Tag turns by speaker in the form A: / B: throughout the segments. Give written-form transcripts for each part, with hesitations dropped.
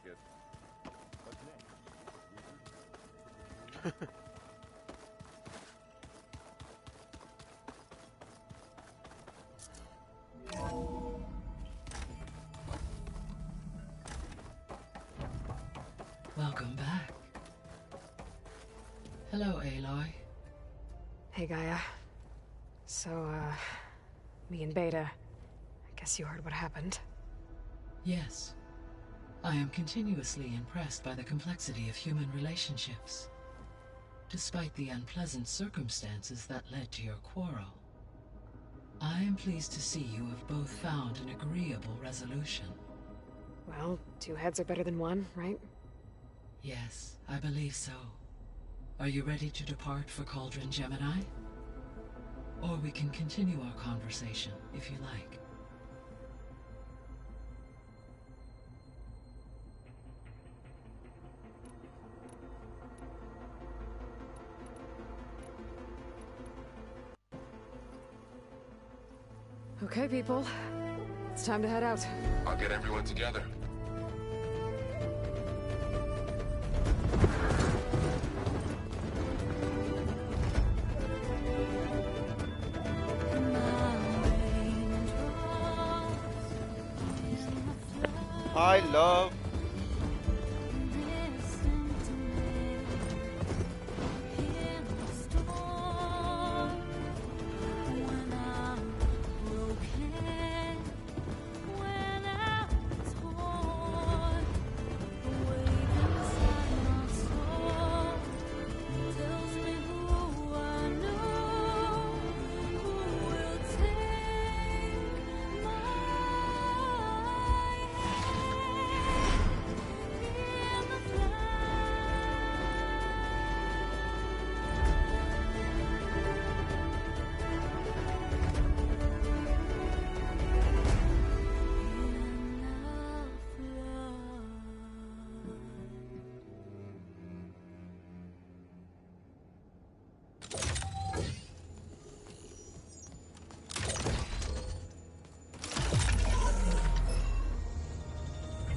A: it. What's next?
B: Welcome back. Hello, Aloy.
C: Hey, Gaia. So, me and Beta, I guess you heard what happened.
B: Yes. I am continuously impressed by the complexity of human relationships. Despite the unpleasant circumstances that led to your quarrel, I am pleased to see you have both found an agreeable resolution.
C: Well, two heads are better than one, right?
B: Yes, I believe so. Are you ready to depart for Cauldron Gemini? Or we can continue our conversation, if you like.
C: Okay, people. It's time to head out.
D: I'll get everyone together.
A: Hi, love.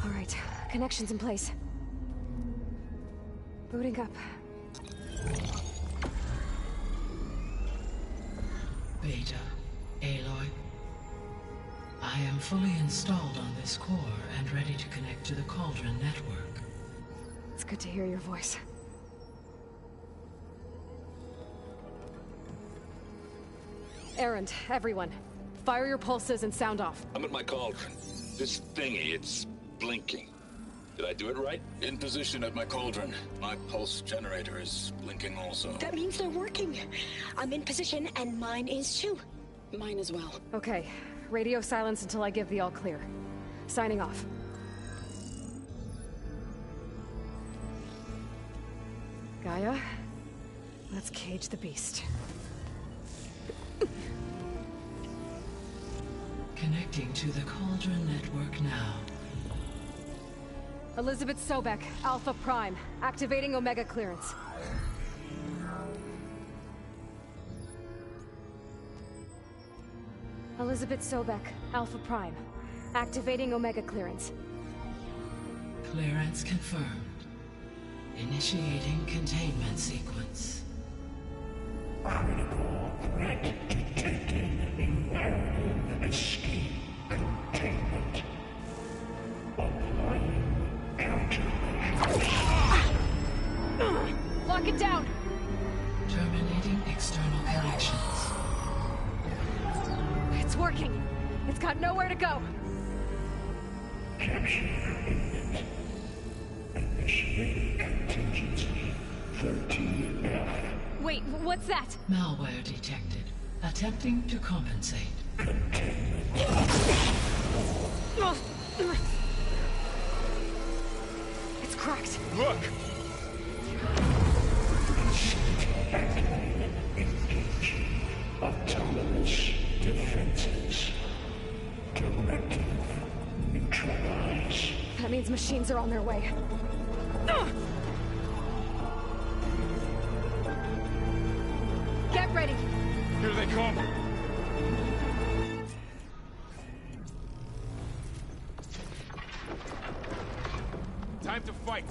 C: All right, connections in place. Booting up.
B: Beta, Aloy. I am fully installed on this core and ready to connect to the Cauldron network.
C: It's good to hear your voice. Erend, everyone. Fire your pulses and sound off.
E: I'm at my cauldron. This thingy, it's blinking. Did I do it right? In position at my cauldron. My pulse generator is blinking also.
F: That means they're working. I'm in position, and mine is too.
G: Mine as well.
C: Okay, radio silence until I give the all clear. Signing off. Gaia, let's cage the beast.
B: Connecting to the Cauldron network now.
C: Elizabeth Sobek, Alpha Prime, activating Omega clearance. Elizabeth Sobek, Alpha Prime, activating Omega clearance.
B: Clearance confirmed. Initiating containment sequence.
H: Critical threat detected. Imperative escape containment. Applying countermeasures.
C: Lock it down!
B: Terminating external connections.
C: It's working. It's got nowhere to go.
H: Capture imminent. Initiating contingency 13F.
C: Wait, what's that?
B: Malware detected. Attempting to compensate.
C: It's cracked.
E: Look!
H: Engaging autonomous defenses. Directive neutralize.
C: That means machines are on their way. Get ready!
E: Here they come!
D: Time to fight.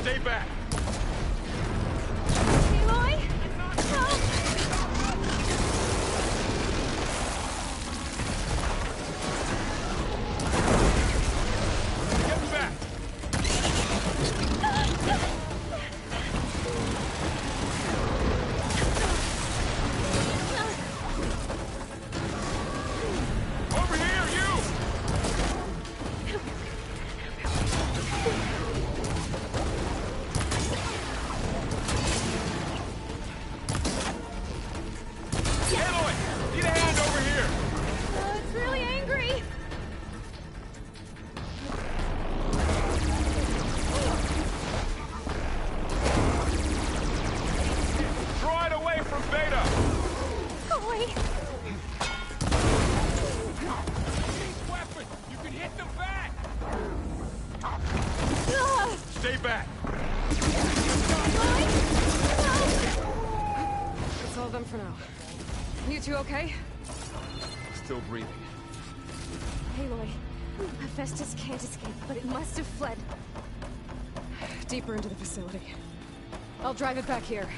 D: Stay back!
C: Aloy? Help!
D: Get back! Over here, you! Aloy! Need a hand over here!
C: Oh, it's really angry!
D: Draw it away from Beta!
C: Aloy!
D: These weapons! You can hit them back!
C: Ah!
D: Stay back!
C: That's all of them for now. You two okay?
D: Still breathing.
C: Aloy, Hephaestus can't escape, but it must have fled. Deeper into the facility. I'll drive it back here.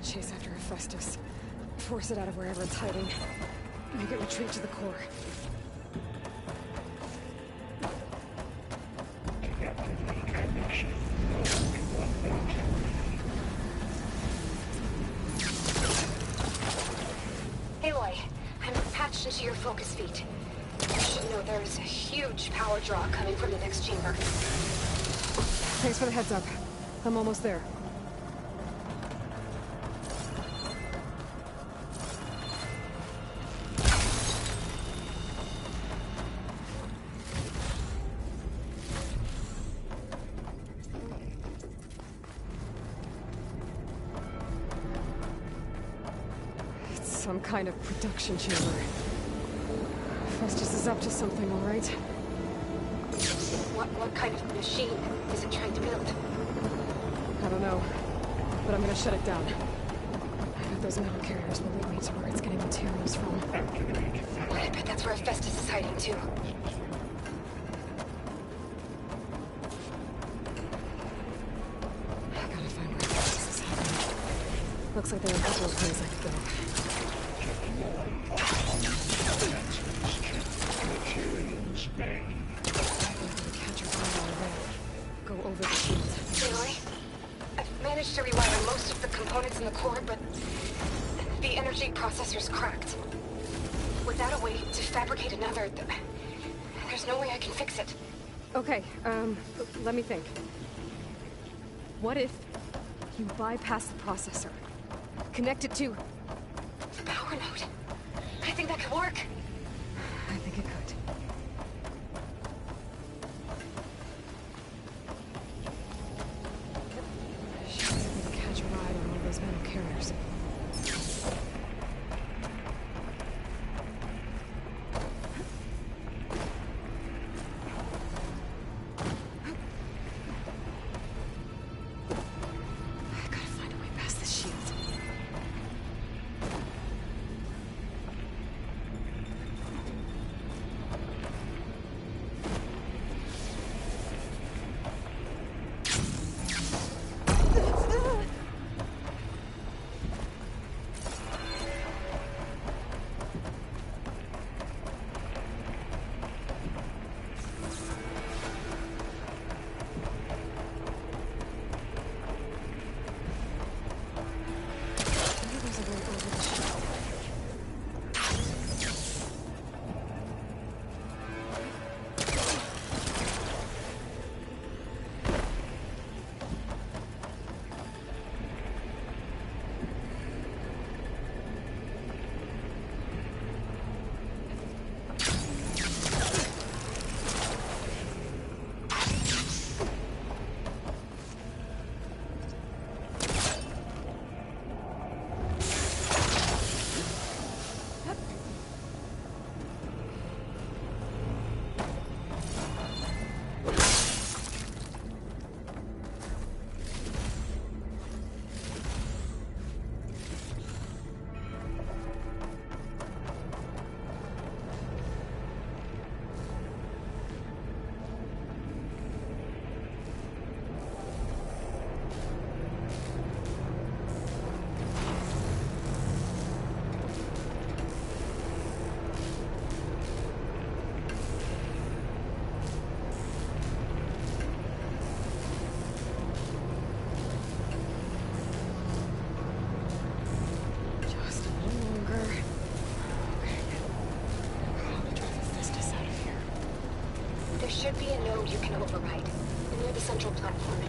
C: Chase after Hephaestus. Force it out of wherever it's hiding. Make it retreat to the core.
F: Aloy, I'm patched into your focus feed. You should know there's a huge power draw coming from the next chamber.
C: Thanks for the heads up. I'm almost there. Some kind of production chamber. Festus is up to something, all right?
F: What kind of machine is it trying to build?
C: I don't know, but I'm gonna shut it down. I bet those metal carriers will lead me to where it's getting materials from.
F: I bet that's where Festus is hiding too.
C: I gotta find where Festus is hiding. Looks like there are a couple of places I could go. Catch your fire on the way. Go over the shield.
F: Aloy, I've managed to rewire most of the components in the core, but the energy processor's cracked. Without a way to fabricate another, there's no way I can fix it.
C: Okay, let me think. What if you bypass the processor? Connect it to...
F: The power node. I think that could work.
C: I think it could. Should be able to catch a ride on one of those metal carriers. I gotta find a way past this shield.
F: There should be a node you can override, near the central platform.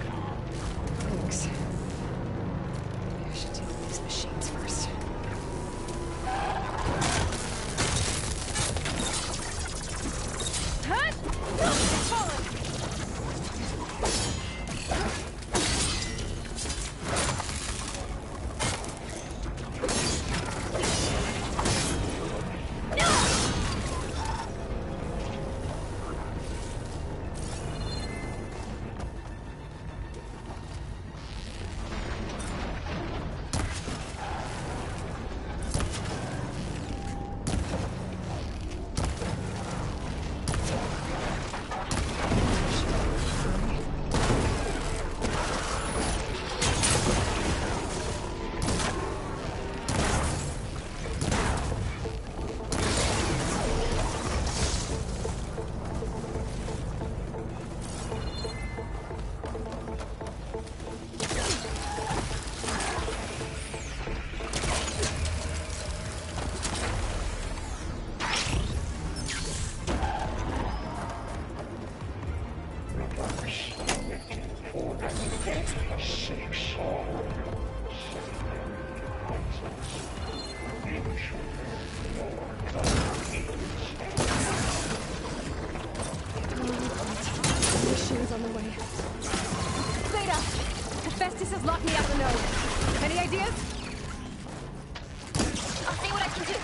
C: Thanks. Maybe I should deal with these machines first. Machines on the way. Zeta! Hephaestus has locked me out of the node. Any ideas?
F: I'll see what I can do.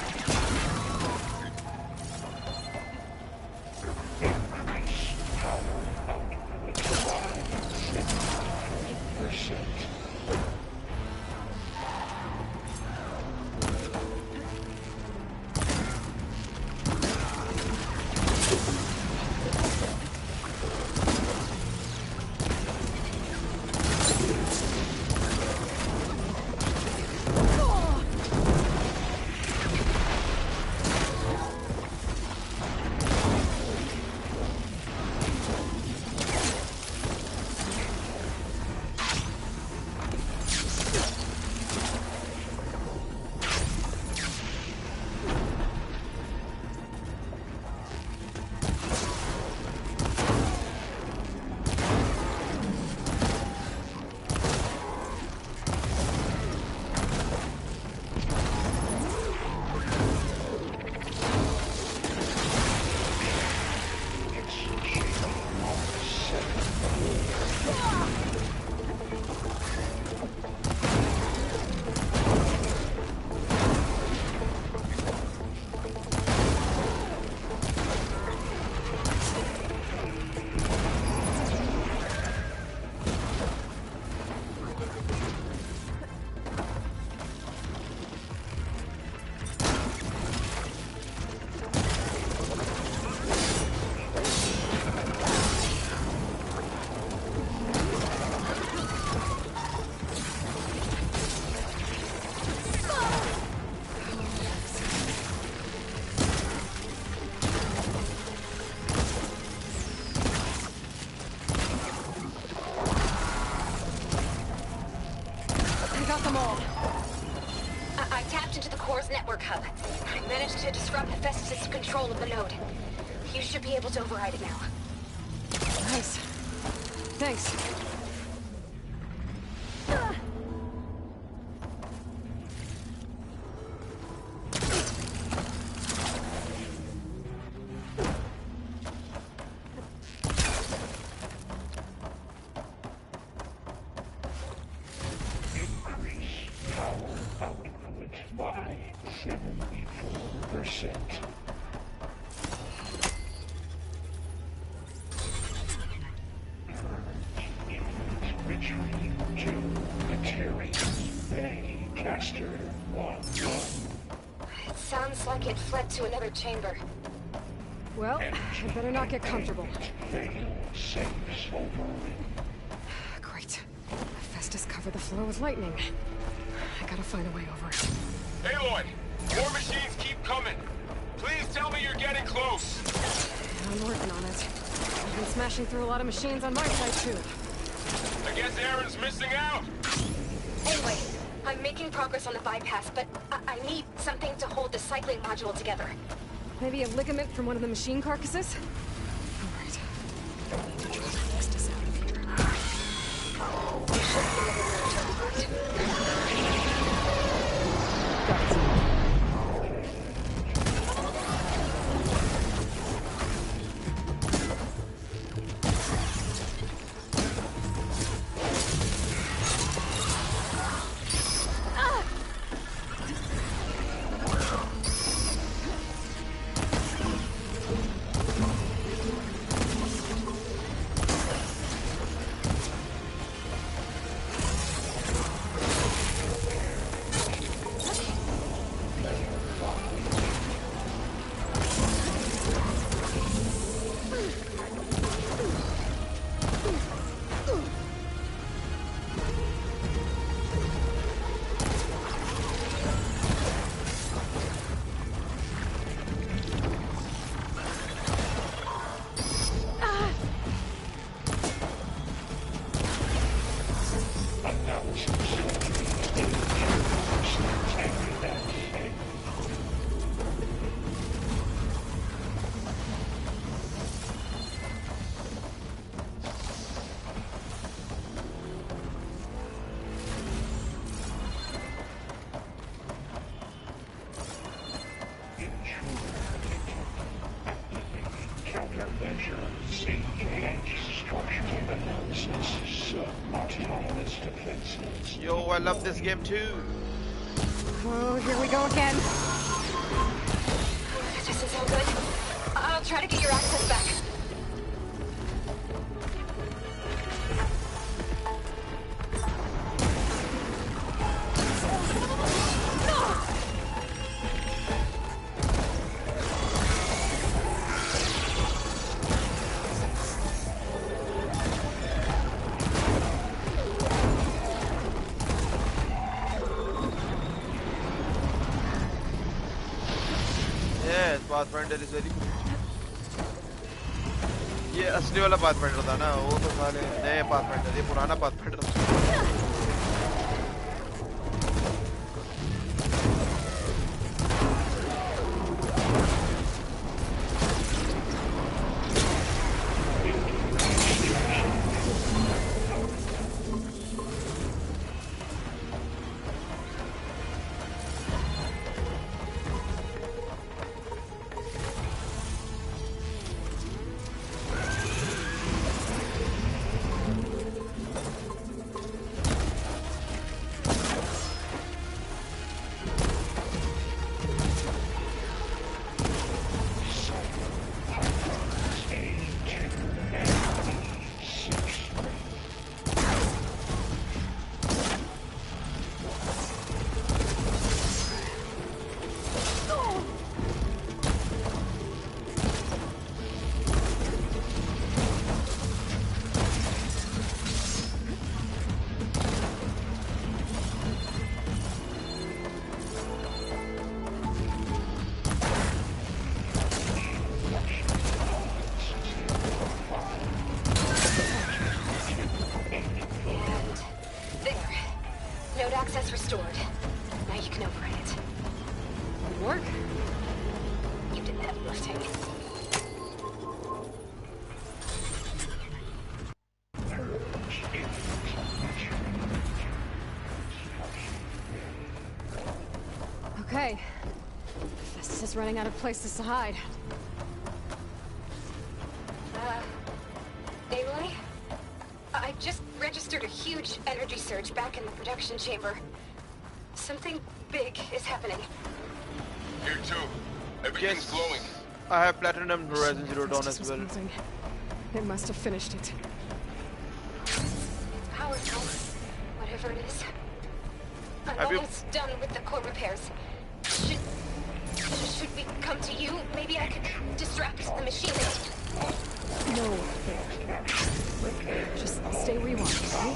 F: I tapped into the core's network hub. I managed to disrupt Hephaestus' control of the node. You should be able to override it now.
C: Nice. Thanks.
F: It sounds like it fled to another chamber.
C: Well, I better not get comfortable. Great. Hephaestus covered the floor with lightning. I gotta find a way over it.
D: Aloy! More machines keep coming! Please tell me you're getting close!
C: I'm working on it. I've been smashing through a lot of machines on my side, too.
D: I guess Aaron's missing out!
F: Anyway, I'm making progress on the bypass, but I need something to hold the cycling module together.
C: Maybe a ligament from one of the machine carcasses? All right. try to fix us out of here.
F: You should be able to
C: Got it.
H: Countermeasures, engage structural analysis, autonomous defenses.
A: Yo, I love this game too.
C: Oh, here we go again.
F: This doesn't sound good. I'll try to get your access back.
A: Yes, Pathfinder is very good. ये असली वाला Pathfinder था ना, वो तो साले नए Pathfinder, ये पुराना Pathfinder था. Access restored. Now you can override it.
C: Work?
F: You did the heavy lifting.
C: Okay. Festus is running out of places to hide.
F: Aloy? I just registered a huge energy surge back in the production chamber. Something big is happening.
D: Here too. Everything's
A: Yes.
D: glowing.
A: I have Platinum Horizon Zero Dawn
C: Festus
A: as
C: was
A: well.
C: moving. It must have finished it.
F: Powerful. Whatever it is. I'm
A: Have you-
F: almost done with the core repairs. Should we come to you? Maybe I could distract the machine.
C: No. Just stay where you are, okay?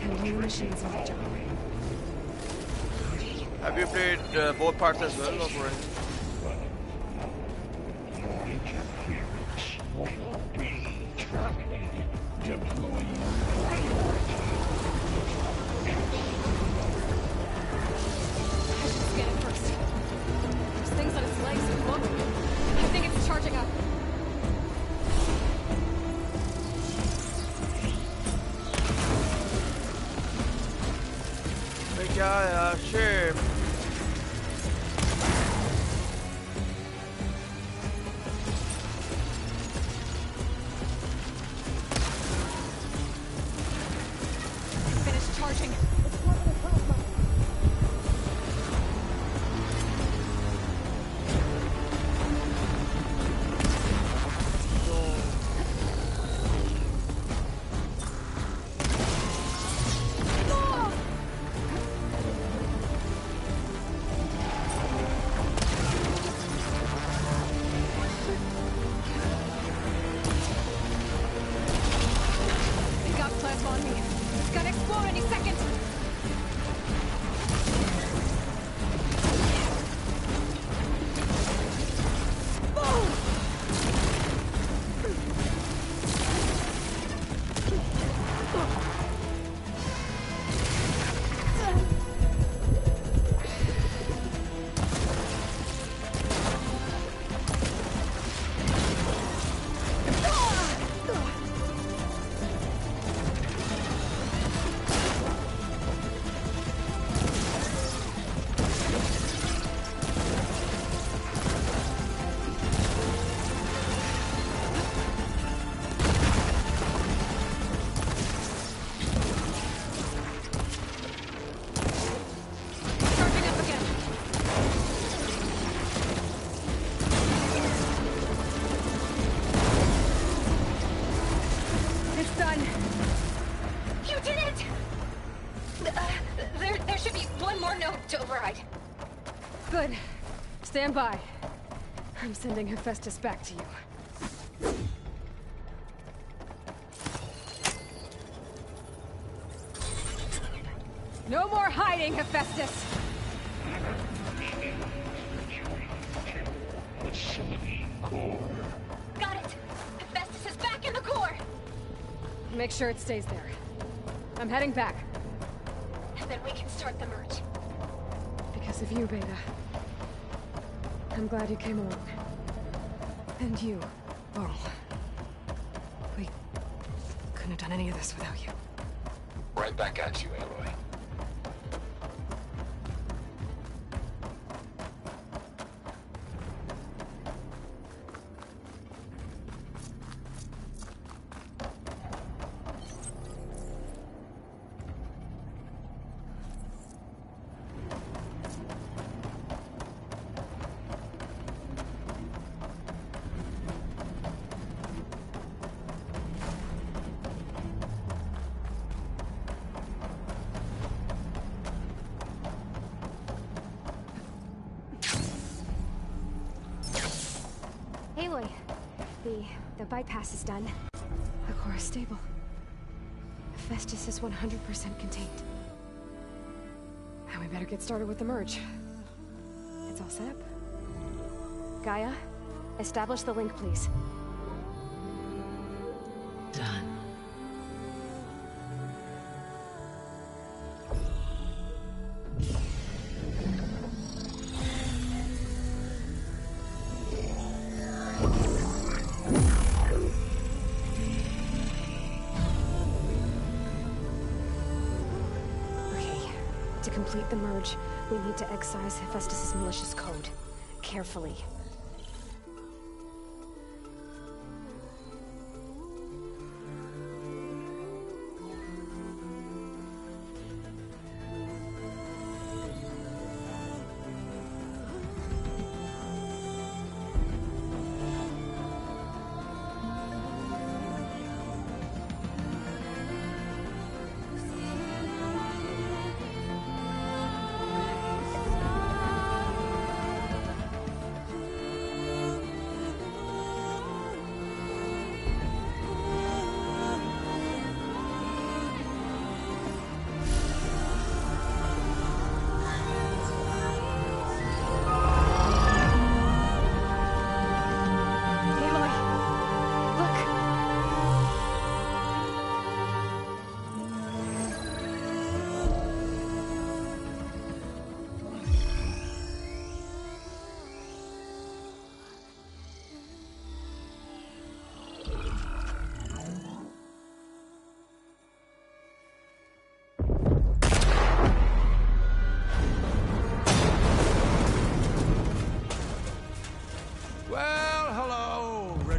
C: Handling the machines on the job.
A: Have you played both parts as well, or Horizon?
H: Interference will be terminated. Deploying
C: I should scan it first. There's things on its legs and look. I think it's charging up.
A: يا شيب.
C: Finish charging. They got plasma on me. It's gonna explode any second. Charging up again. It's done.
F: You did it! There should be one more node to override.
C: Good. Stand by. I'm sending Hephaestus back to you. No more hiding, Hephaestus!
H: Facility core.
F: Got it! Hephaestus is back in the core!
C: Make sure it stays there. I'm heading back.
F: And then we can start the merge.
C: Because of you, Beta. I'm glad you came along. And you, Laurel. We couldn't have done any of this without you.
E: Right back at you, Aloy.
C: Aloy, the bypass is done. The core is stable. Hephaestus is 100% contained. Now we better get started with the merge. It's all set up. Gaia, establish the link, please.
B: Done.
C: To complete the merge, we need to excise Hephaestus' malicious code. Carefully.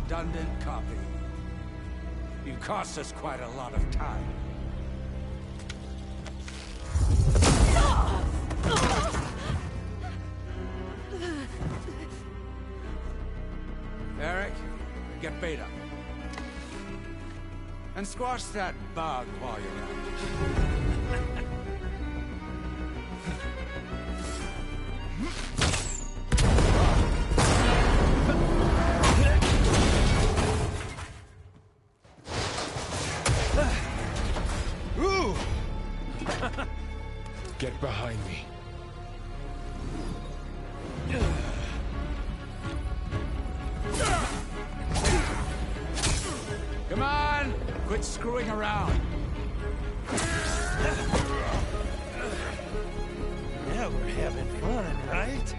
G: redundant copy. You cost us quite a lot of time. Eric, get Beta. And squash that bug while you're at it.
H: Get behind me.
G: Come on! Quit screwing around.
I: Yeah, we're having fun, right?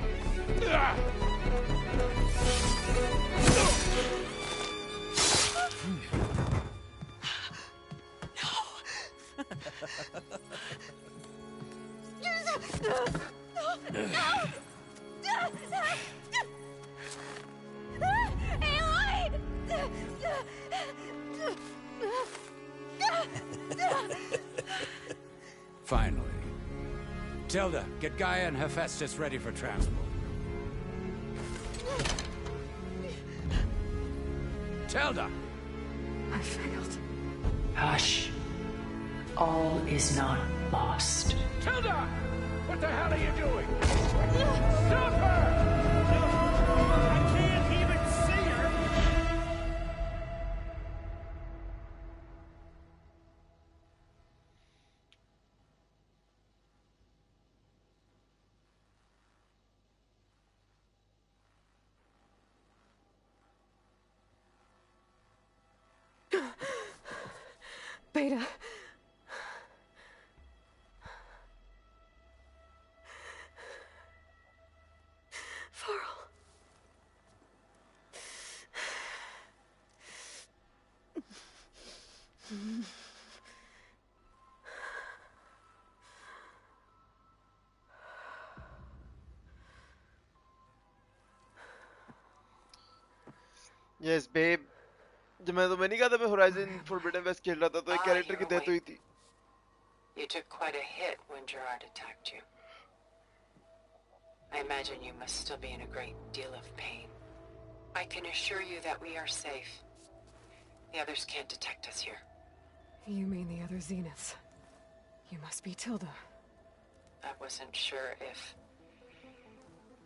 G: Finally. Tilda, get Gaia and Hephaestus ready for transport. Tilda!
C: I failed.
B: Hush. All is not lost.
G: Tilda! What the hell are you doing? Stop her!
I: I can't even see her!
C: Beta. Varl.
A: Yes babe जब मैं नहीं कहा था मैं horizon forbidden waste खेल रहा था तो एक कैरेक्टर की डेथ हुई थी.
J: You took quite a hit when Gerard attacked you. I imagine you must still be in a great deal of pain. I can assure you that we are safe. The others can't detect us here.
C: You mean the other Zeniths? You must be Tilda.
J: I wasn't sure if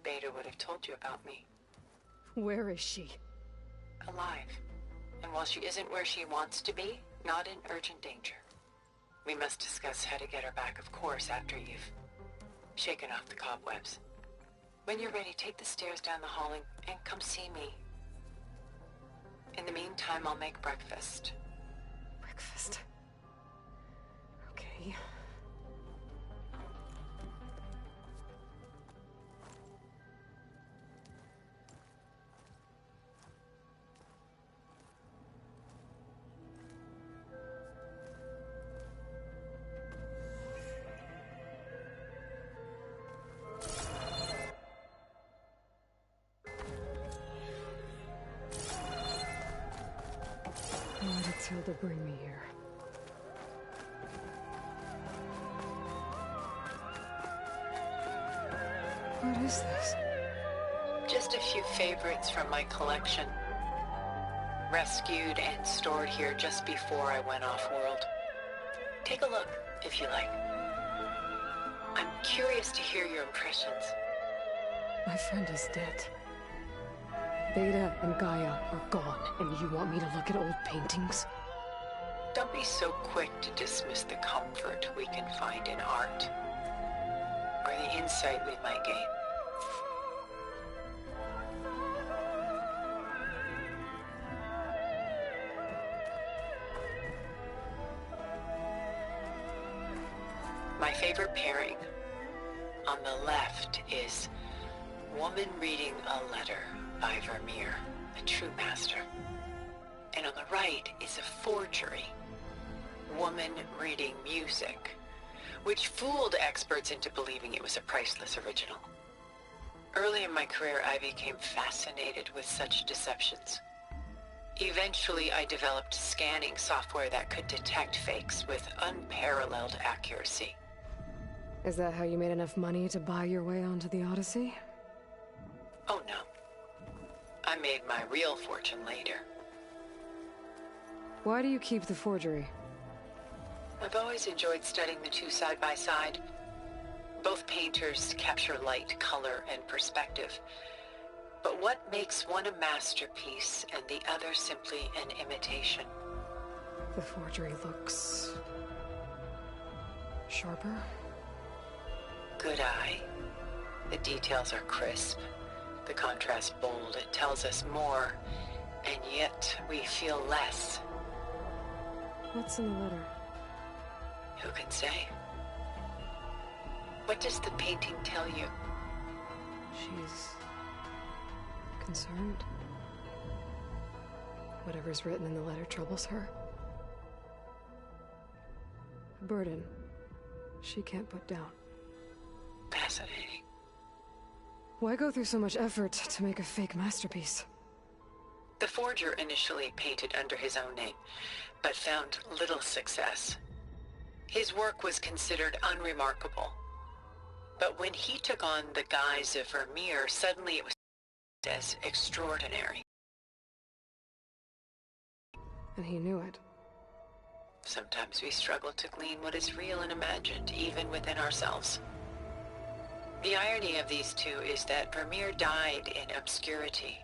J: Beta would have told you about me.
C: Where is she?
J: Alive. And while she isn't where she wants to be, not in urgent danger. We must discuss how to get her back, of course, after you've shaken off the cobwebs. When you're ready, take the stairs down the hall and come see me. In the meantime, I'll make breakfast.
C: Breakfast. Okay. Why did Tilda bring me here? What is this?
J: Just a few favorites from my collection. Rescued and stored here just before I went off-world. Take a look, if you like. I'm curious to hear your impressions.
C: My friend is dead. Beta and Gaia are gone, and you want me to look at old paintings?
J: Don't be so quick to dismiss the comfort we can find in art, or the insight we might gain. My favorite pairing on the left is Woman Reading a Letter by Vermeer, a true master. And on the right is a forgery, Woman Reading Music, which fooled experts into believing it was a priceless original. Early in my career, I became fascinated with such deceptions. Eventually, I developed scanning software that could detect fakes with unparalleled accuracy.
C: Is that how you made enough money to buy your way onto the Odyssey?
J: Oh no. I made my real fortune later.
C: Why do you keep the forgery?
J: I've always enjoyed studying the two side by side. Both painters capture light, color, and perspective. But what makes one a masterpiece and the other simply an imitation?
C: The forgery looks... sharper?
J: Good eye. The details are crisp. The contrast bold. It tells us more, and yet we feel less.
C: What's in the letter?
J: Who can say? What does the painting tell you?
C: She's... concerned. Whatever's written in the letter troubles her. A burden she can't put down.
J: Fascinating.
C: Why go through so much effort to make a fake masterpiece?
J: The forger initially painted under his own name, but found little success. His work was considered unremarkable. But when he took on the guise of Vermeer, suddenly it was as extraordinary.
C: And he knew it.
J: Sometimes we struggle to glean what is real and imagined, even within ourselves. The irony of these two is that Vermeer died in obscurity.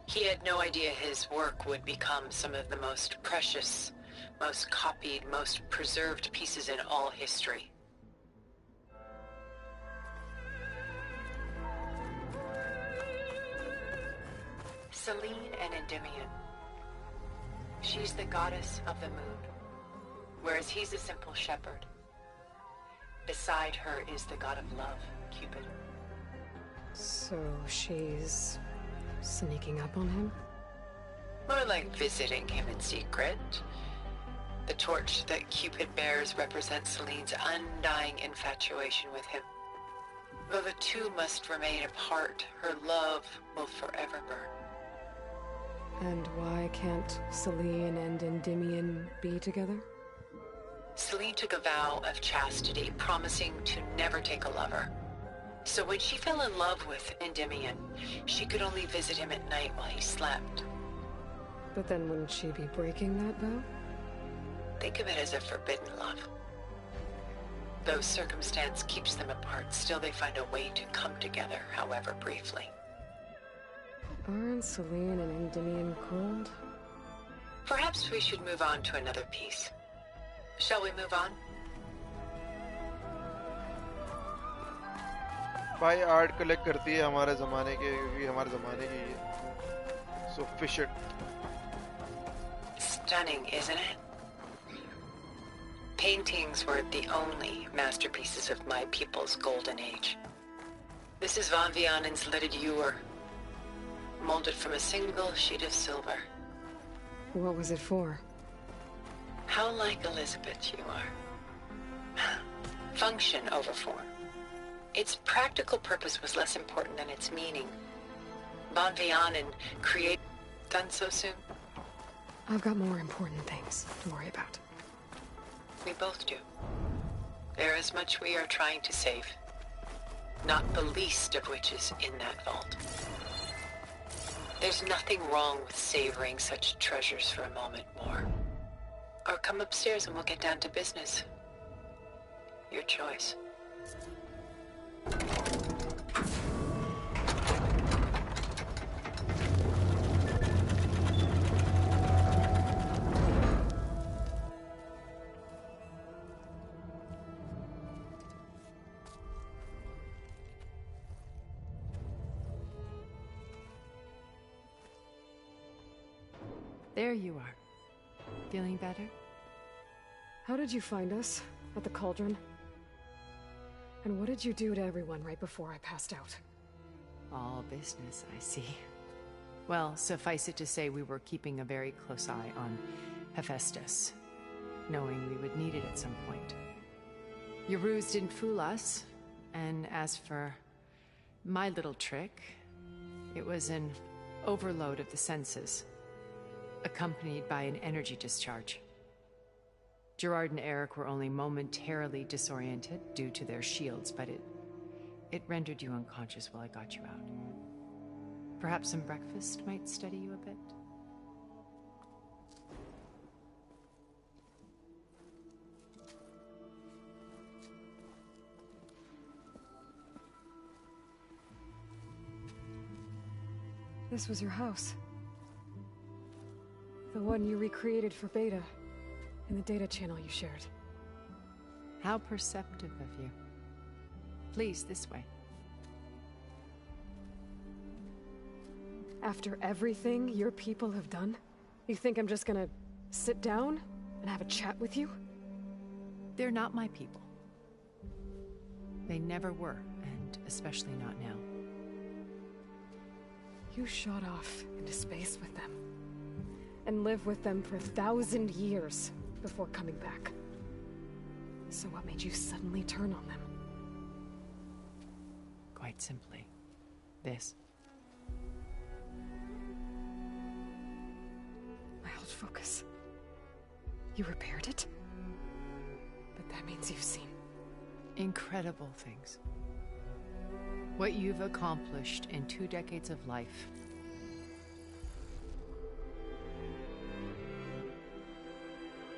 J: He had no idea his work would become some of the most precious, most copied, most preserved pieces in all history. Selene and Endymion. She's the goddess of the moon, whereas he's a simple shepherd. Beside her is the god of love, Cupid.
C: So she's... sneaking up on him?
J: More like visiting him in secret. The torch that Cupid bears represents Selene's undying infatuation with him. Though the two must remain apart, her love will forever burn.
C: And why can't Selene and Endymion be together?
J: Selene took a vow of chastity, promising to never take a lover. So when she fell in love with Endymion, she could only visit him at night while he slept.
C: But then wouldn't she be breaking that vow?
J: Think of it as a forbidden love. Though circumstance keeps them apart, still they find a way to come together, however briefly.
C: Aren't Selene and Endymion cold?
J: Perhaps we should move on to another piece. Shall we move on?
A: भाई art collect करती है हमारे ज़माने के क्योंकि हमारे ज़माने की है sufficient.
J: Stunning, isn't it? Paintings were the only masterpieces of my people's golden age. This is Van Vianen's Leaded Ewer, molded from a single sheet of silver.
C: What was it for?
J: How like Elizabeth you are. Function over form. Its practical purpose was less important than its meaning. Van Vianen created... Done so soon?
C: I've got more important things to worry about.
J: We both do. There is much we are trying to save. Not the least of which is in that vault. There's nothing wrong with savoring such treasures for a moment more. Or come upstairs and we'll get down to business. Your choice.
K: There you are. Feeling better?
C: How did you find us? At the Cauldron? And what did you do to everyone right before I passed out?
K: All business, I see. Well, suffice it to say we were keeping a very close eye on Hephaestus, knowing we would need it at some point. Your ruse didn't fool us, and as for my little trick, it was an overload of the senses. accompanied by an energy discharge. Gerard and Eric were only momentarily disoriented due to their shields, but it rendered you unconscious while I got you out. Perhaps some breakfast might steady you a bit?
C: This was your house. The one you recreated for Beta, in the data channel you shared.
K: How perceptive of you. Please, this way.
C: After everything your people have done, you think I'm just gonna sit down and have a chat with you?
K: They're not my people. They never were, and especially not now.
C: You shot off into space with them, and lived with them for 1,000 years before coming back. So what made you suddenly turn on them?
K: Quite simply, this.
C: My old focus. You repaired it? But that means you've seen
K: incredible things. What you've accomplished in 2 decades of life.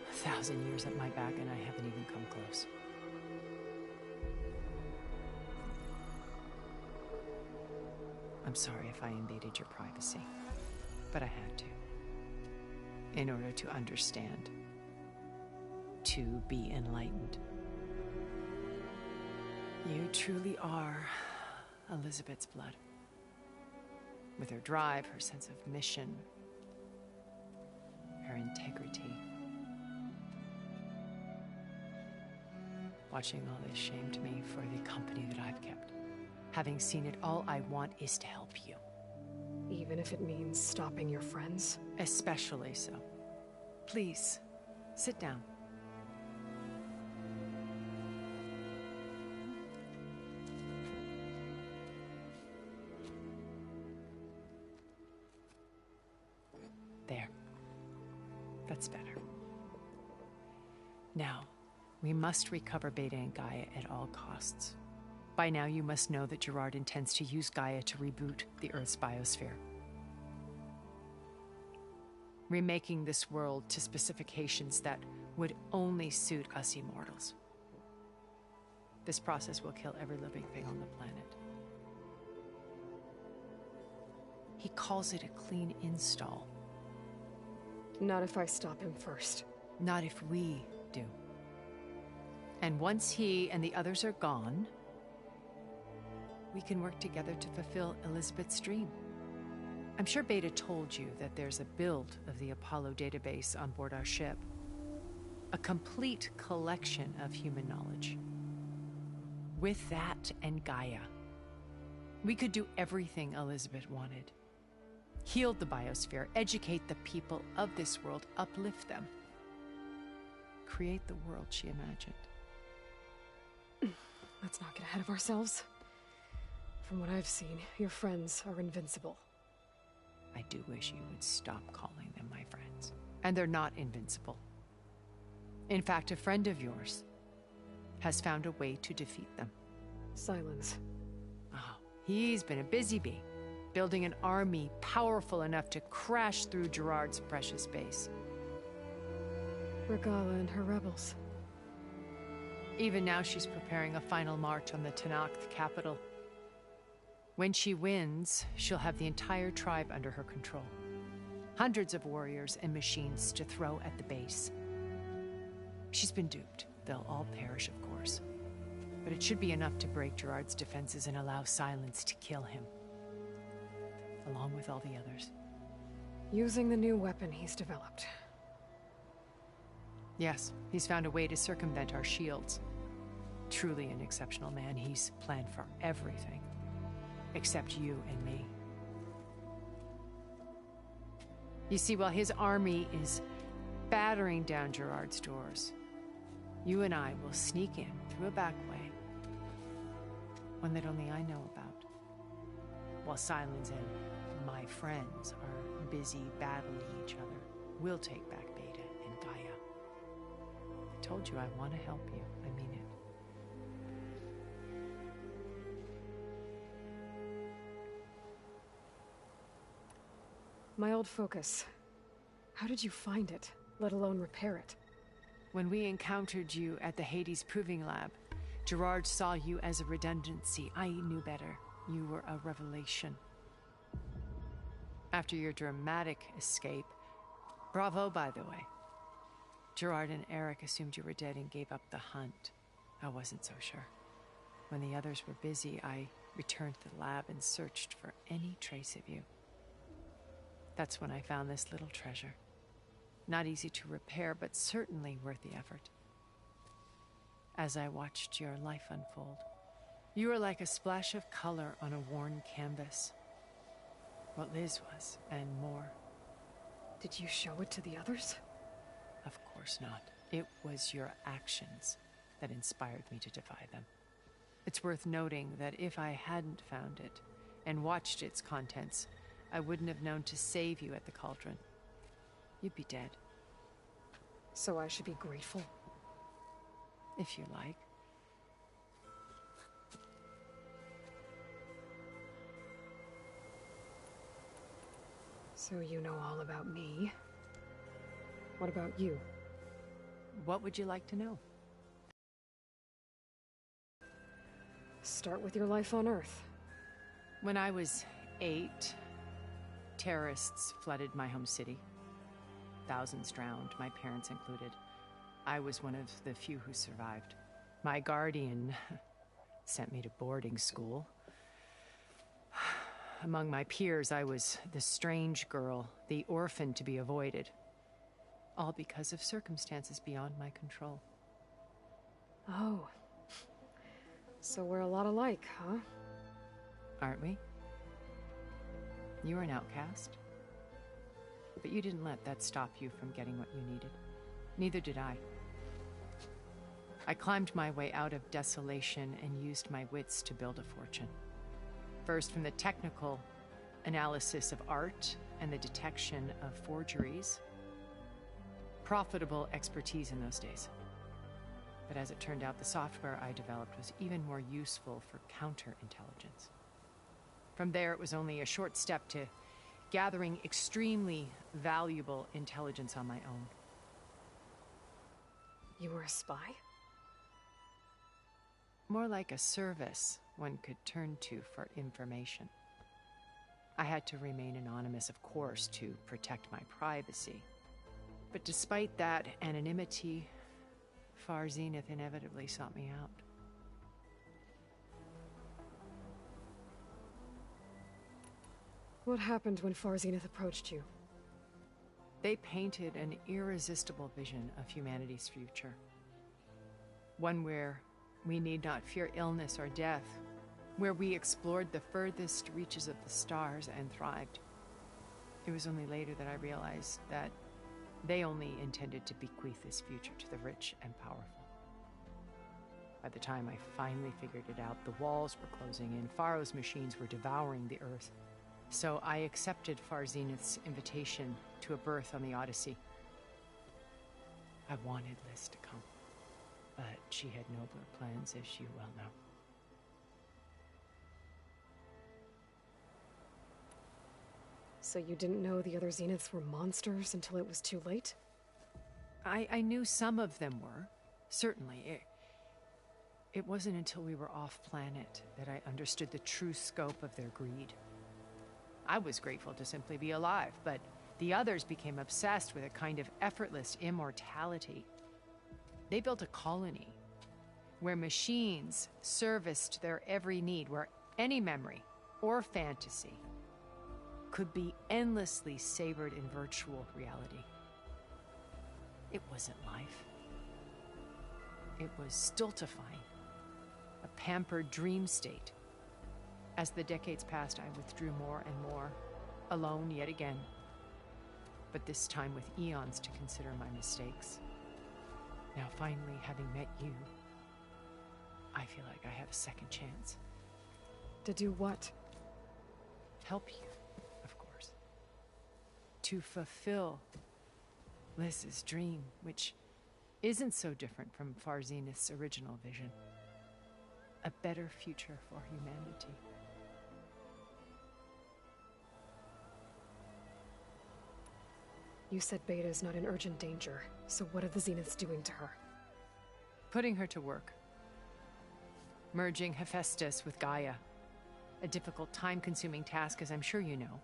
K: A 1,000 years at my back, and I haven't even come close. I'm sorry if I invaded your privacy, but I had to. In order to understand. To be enlightened. You truly are Elizabeth's blood. With her drive, her sense of mission, her integrity. Watching all this shamed me for the company that I've kept. Having seen it, all I want is to help you.
C: Even if it means stopping your friends?
K: Especially so. Please, sit down. There. That's better. Now, we must recover Beta and Gaia at all costs. By now, you must know that Gerard intends to use Gaia to reboot the Earth's biosphere. Remaking this world to specifications that would only suit us immortals. This process will kill every living thing on the planet. He calls it a clean install.
C: Not if I stop him first.
K: Not if we do. And once he and the others are gone, we can work together to fulfill Elizabeth's dream. I'm sure Beta told you that there's a build of the Apollo database on board our ship. A complete collection of human knowledge. With that and Gaia, we could do everything Elizabeth wanted. Heal the biosphere, educate the people of this world, uplift them. Create the world she imagined.
C: Let's not get ahead of ourselves. From what I've seen, your friends are invincible.
K: I do wish you would stop calling them my friends. And they're not invincible. In fact, a friend of yours has found a way to defeat them.
C: Silence.
K: Oh, he's been a busy bee, building an army powerful enough to crash through Gerard's precious base.
C: Regala and her rebels.
K: Even now, she's preparing a final march on the Tenakth capital. When she wins, she'll have the entire tribe under her control. Hundreds of warriors and machines to throw at the base. She's been duped. They'll all perish, of course. But it should be enough to break Gerard's defenses and allow Silence to kill him. Along with all the others.
C: Using the new weapon he's developed.
K: Yes, he's found a way to circumvent our shields. Truly an exceptional man. He's planned for everything. Except you and me. You see, while his army is battering down Gerard's doors, you and I will sneak in through a back way. One that only I know about. While Silence and my friends are busy battling each other. We'll take back Beta and Gaia. I told you I want to help you. I mean it.
C: My old focus. How did you find it, let alone repair it?
K: When we encountered you at the Hades Proving Lab, Gerard saw you as a redundancy. I knew better. You were a revelation. After your dramatic escape, bravo, by the way. Gerard and Eric assumed you were dead and gave up the hunt. I wasn't so sure. When the others were busy, I returned to the lab and searched for any trace of you. That's when I found this little treasure. Not easy to repair, but certainly worth the effort. As I watched your life unfold, you were like a splash of color on a worn canvas. What Liz was, and more.
C: Did you show it to the others?
K: Of course not. It was your actions that inspired me to defy them. It's worth noting that if I hadn't found it and watched its contents, I wouldn't have known to save you at the Cauldron. You'd be dead.
C: So I should be grateful?
K: If you like.
C: So you know all about me. What about you?
K: What would you like to know?
C: Start with your life on Earth.
K: When I was 8, terrorists flooded my home city. Thousands drowned, my parents included. I was one of the few who survived. My guardian sent me to boarding school. Among my peers, I was the strange girl, the orphan to be avoided. All because of circumstances beyond my control.
C: Oh. So we're a lot alike, huh?
K: Aren't we? You were an outcast. But you didn't let that stop you from getting what you needed. Neither did I. I climbed my way out of desolation and used my wits to build a fortune. First, from the technical analysis of art and the detection of forgeries. Profitable expertise in those days. But as it turned out, the software I developed was even more useful for counterintelligence. From there, it was only a short step to gathering extremely valuable intelligence on my own.
C: You were a spy?
K: More like a service one could turn to for information. I had to remain anonymous, of course, to protect my privacy. But despite that anonymity, Far Zenith inevitably sought me out.
C: What happened when Far Zenith approached you?
K: They painted an irresistible vision of humanity's future. One where we need not fear illness or death, where we explored the furthest reaches of the stars and thrived. It was only later that I realized that they only intended to bequeath this future to the rich and powerful. By the time I finally figured it out, the walls were closing in, Pharaoh's machines were devouring the Earth. So I accepted Far Zenith's invitation to a berth on the Odyssey. I wanted Liz to come, but she had nobler plans, as you well know.
C: So you didn't know the other Zeniths were monsters until it was too late?
K: I knew some of them were, certainly. It wasn't until we were off-planet that I understood the true scope of their greed. I was grateful to simply be alive, but the others became obsessed with a kind of effortless immortality. They built a colony where machines serviced their every need, where any memory or fantasy could be endlessly savored in virtual reality. It wasn't life. It was stultifying, a pampered dream state. As the decades passed, I withdrew more and more, alone yet again, but this time with eons to consider my mistakes. Now finally, having met you, I feel like I have a second chance.
C: To do what?
K: Help you, of course. To fulfill Liz's dream, which isn't so different from Far Zenith's original vision. A better future for humanity.
C: You said Beta is not in urgent danger, so what are the Zeniths doing to her?
K: Putting her to work. Merging Hephaestus with Gaia. A difficult, time-consuming task, as I'm sure you know.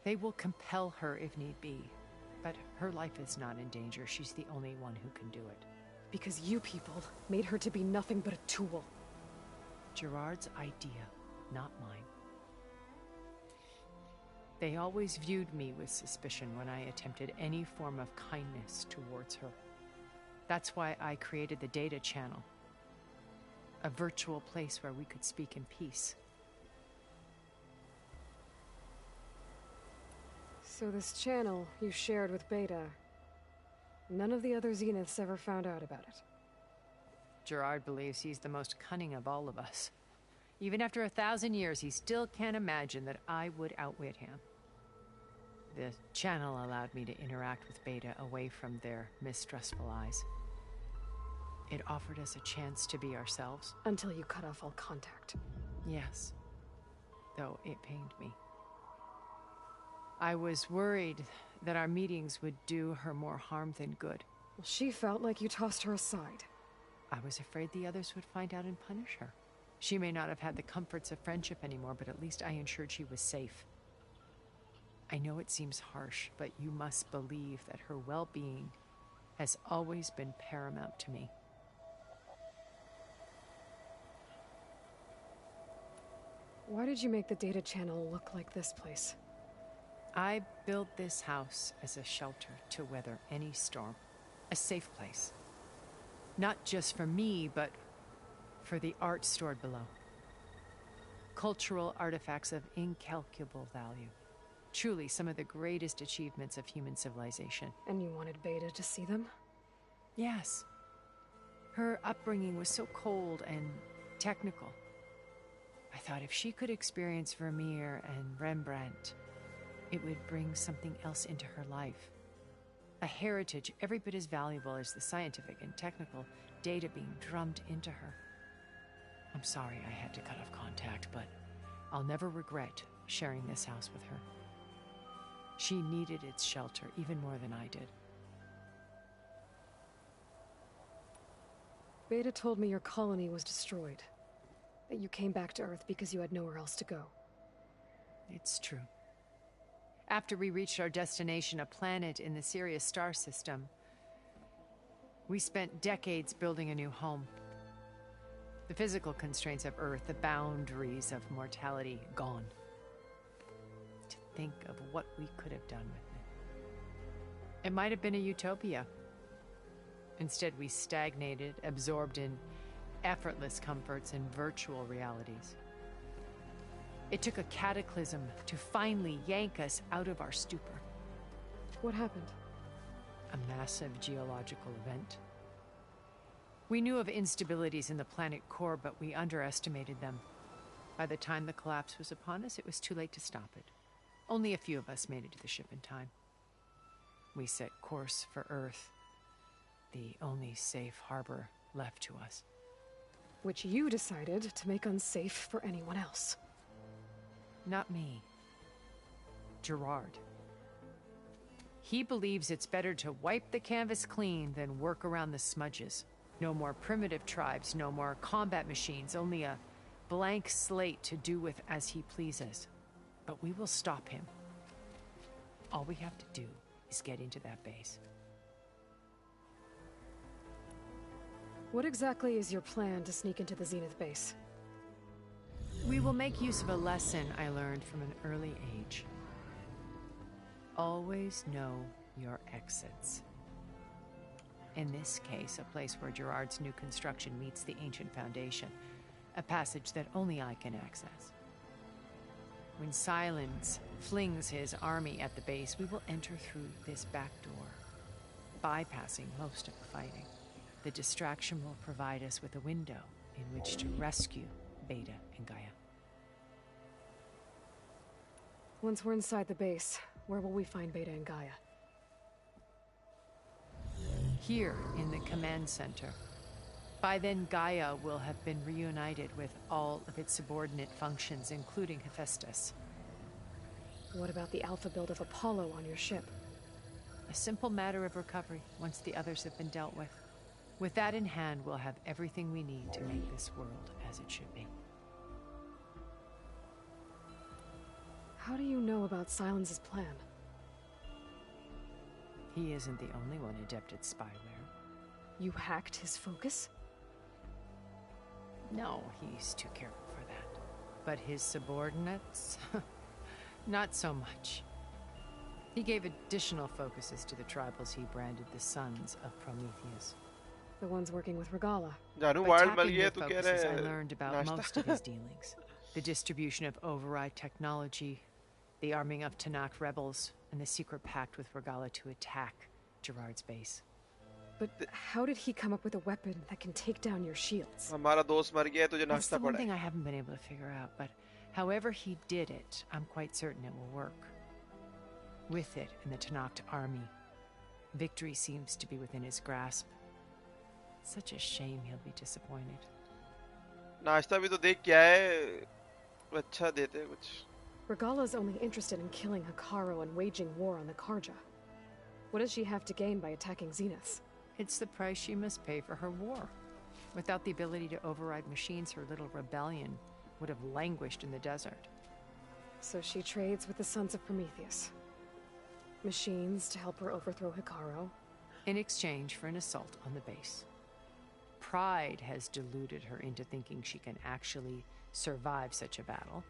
K: They will compel her if need be. But her life is not in danger. She's the only one who can do it.
C: Because you people made her to be nothing but a tool.
K: Gerard's idea, not mine. They always viewed me with suspicion when I attempted any form of kindness towards her. That's why I created the data channel. A virtual place where we could speak in peace.
C: So this channel you shared with Beta, none of the other Zeniths ever found out about it?
K: Gerard believes he's the most cunning of all of us. Even after 1,000 years, he still can't imagine that I would outwit him. The channel allowed me to interact with Beta away from their mistrustful eyes. It offered us a chance to be ourselves.
C: Until you cut off all contact.
K: Yes. Though it pained me. I was worried that our meetings would do her more harm than good.
C: Well, she felt like you tossed her aside.
K: I was afraid the others would find out and punish her. She may not have had the comforts of friendship anymore, but at least I ensured she was safe. I know it seems harsh, but you must believe that her well-being has always been paramount to me.
C: Why did you make the data channel look like this place?
K: I built this house as a shelter to weather any storm. A safe place. Not just for me, but for the art stored below. Cultural artifacts of incalculable value. Truly some of the greatest achievements of human civilization.
C: And you wanted Beta to see them?
K: Yes. Her upbringing was so cold and technical. I thought if she could experience Vermeer and Rembrandt, it would bring something else into her life. A heritage every bit as valuable as the scientific and technical data being drummed into her. I'm sorry I had to cut off contact, but I'll never regret sharing this house with her. She needed its shelter even more than I did.
C: Beta told me your colony was destroyed. That you came back to Earth because you had nowhere else to go.
K: It's true. After we reached our destination, a planet in the Sirius star system, we spent decades building a new home. The physical constraints of Earth, the boundaries of mortality, gone. To think of what we could have done with it. It might have been a utopia. Instead, we stagnated, absorbed in effortless comforts and virtual realities. It took a cataclysm to finally yank us out of our stupor.
C: What happened?
K: A massive geological event. We knew of instabilities in the planet core, but we underestimated them. By the time the collapse was upon us, it was too late to stop it. Only a few of us made it to the ship in time. We set course for Earth, the only safe harbor left to us.
C: Which you decided to make unsafe for anyone else.
K: Not me. Gerard. He believes it's better to wipe the canvas clean than work around the smudges. No more primitive tribes, no more combat machines, only a blank slate to do with as he pleases. But we will stop him. All we have to do is get into that base.
C: What exactly is your plan to sneak into the Zenith base?
K: We will make use of a lesson I learned from an early age. Always know your exits. In this case, a place where Gerard's new construction meets the ancient foundation, a passage that only I can access. When Silence flings his army at the base, we will enter through this back door, bypassing most of the fighting. The distraction will provide us with a window in which to rescue Beta and Gaia.
C: Once we're inside the base, where will we find Beta and Gaia?
K: here in the command center. By then, Gaia will have been reunited with all of its subordinate functions, including Hephaestus.
C: What about the alpha build of Apollo on your ship?
K: A simple matter of recovery once the others have been dealt with. With that in hand, we'll have everything we need to make this world as it should be.
C: How do you know about Silence's plan?
K: He isn't the only one adept at spyware.
C: You hacked his focus?
K: No, he's too careful for that. But his subordinates? Not so much. He gave additional focuses to the tribals he branded the Sons of Prometheus.
C: The ones working with Regala.
A: जानू
K: By
A: wild mill
K: tapping
A: गया
K: their
A: तो कह
K: focuses,
A: रहे
K: I
A: हैं
K: learned about
A: नाश्ता
K: most of his dealings. The distribution of override technology, the arming of Tanakh rebels, and the secret pact with Regala to attack Gerard's base.
C: But how did he come up with a weapon that can take down your shields?
A: हमारा दोस्त मर गया है तुझे
K: That's
A: नाश्ता
K: the one
A: पड़ा
K: thing
A: है
K: I haven't been able to figure out, but however he did it, I'm quite certain it will work. With it and the Tanakh army, victory seems to be within his grasp. Such a shame he'll be disappointed.
A: नाश्ता भी तो देख क्या है अच्छा देते हैं कुछ
C: Regala's only interested in killing Hekarro and waging war on the Karja. What does she have to gain by attacking Zenith?
K: It's the price she must pay for her war. Without the ability to override machines, her little rebellion would have languished in the desert.
C: So she trades with the Sons of Prometheus. Machines to help her overthrow Hekarro.
K: In exchange for an assault on the base. Pride has deluded her into thinking she can actually survive such a battle.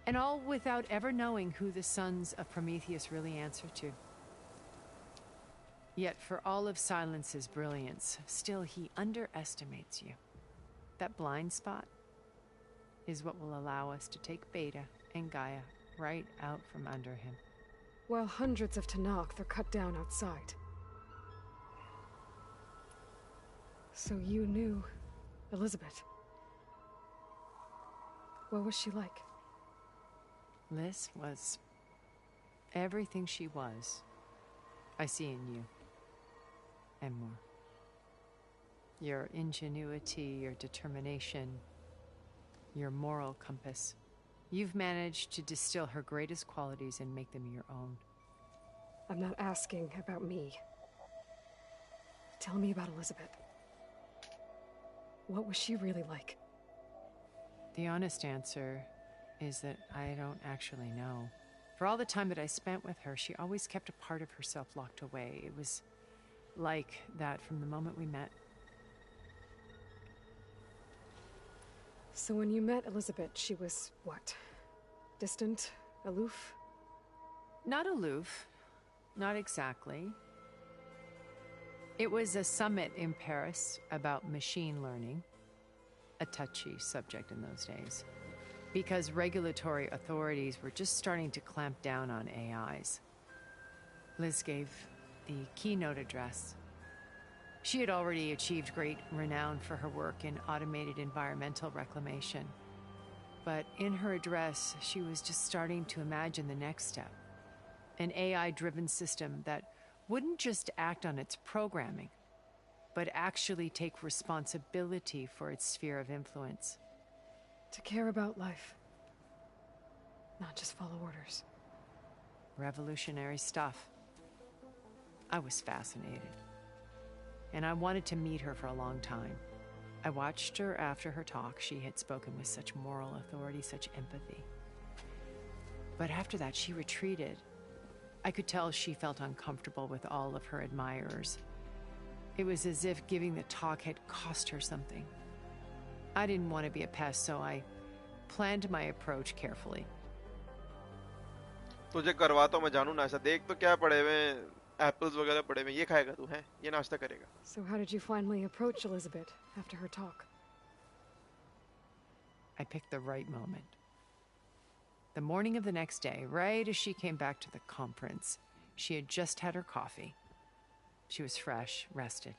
K: And all without ever knowing who the Sons of Prometheus really answer to. Yet for all of Silence's brilliance, still he underestimates you. That blind spot is what will allow us to take Beta and Gaia right out from under him.
C: While hundreds of Tanakh are cut down outside. So you knew Elizabeth. What was she like?
K: Liz was everything she was. I see in you. And more. Your ingenuity, your determination, your moral compass. You've managed to distill her greatest qualities and make them your own.
C: I'm not asking about me. Tell me about Elizabeth. What was she really like?
K: The honest answer is that I don't actually know. For all the time that I spent with her, she always kept a part of herself locked away. It was like that from the moment we met.
C: So when you met Elizabeth, she was what? Distant? Aloof?
K: Not aloof. Not exactly. It was a summit in Paris about machine learning. A touchy subject in those days. Because regulatory authorities were just starting to clamp down on AIs. Liz gave the keynote address. She had already achieved great renown for her work in automated environmental reclamation. But in her address, she was just starting to imagine the next step. An AI-driven system that wouldn't just act on its programming, but actually take responsibility for its sphere of influence.
C: To care about life. Not just follow orders.
K: Revolutionary stuff. I was fascinated. And I wanted to meet her for a long time. I watched her after her talk. She had spoken with such moral authority, such empathy. But after that, she retreated. I could tell she felt uncomfortable with all of her admirers. It was as if giving the talk had cost her something. I didn't want to be a pest, so I planned my approach carefully.
A: तुझे करवाता हूँ मैं जानू नाश्ता देख तो क्या पड़े हुए एप्पल्स वगैरह पड़े हुए ये खाएगा तू है ये नाश्ता करेगा
C: So how did you finally approach Elizabeth after her talk?
K: I picked the right moment. The morning of the next day, right as she came back to the conference, she had just had her coffee. She was fresh, rested.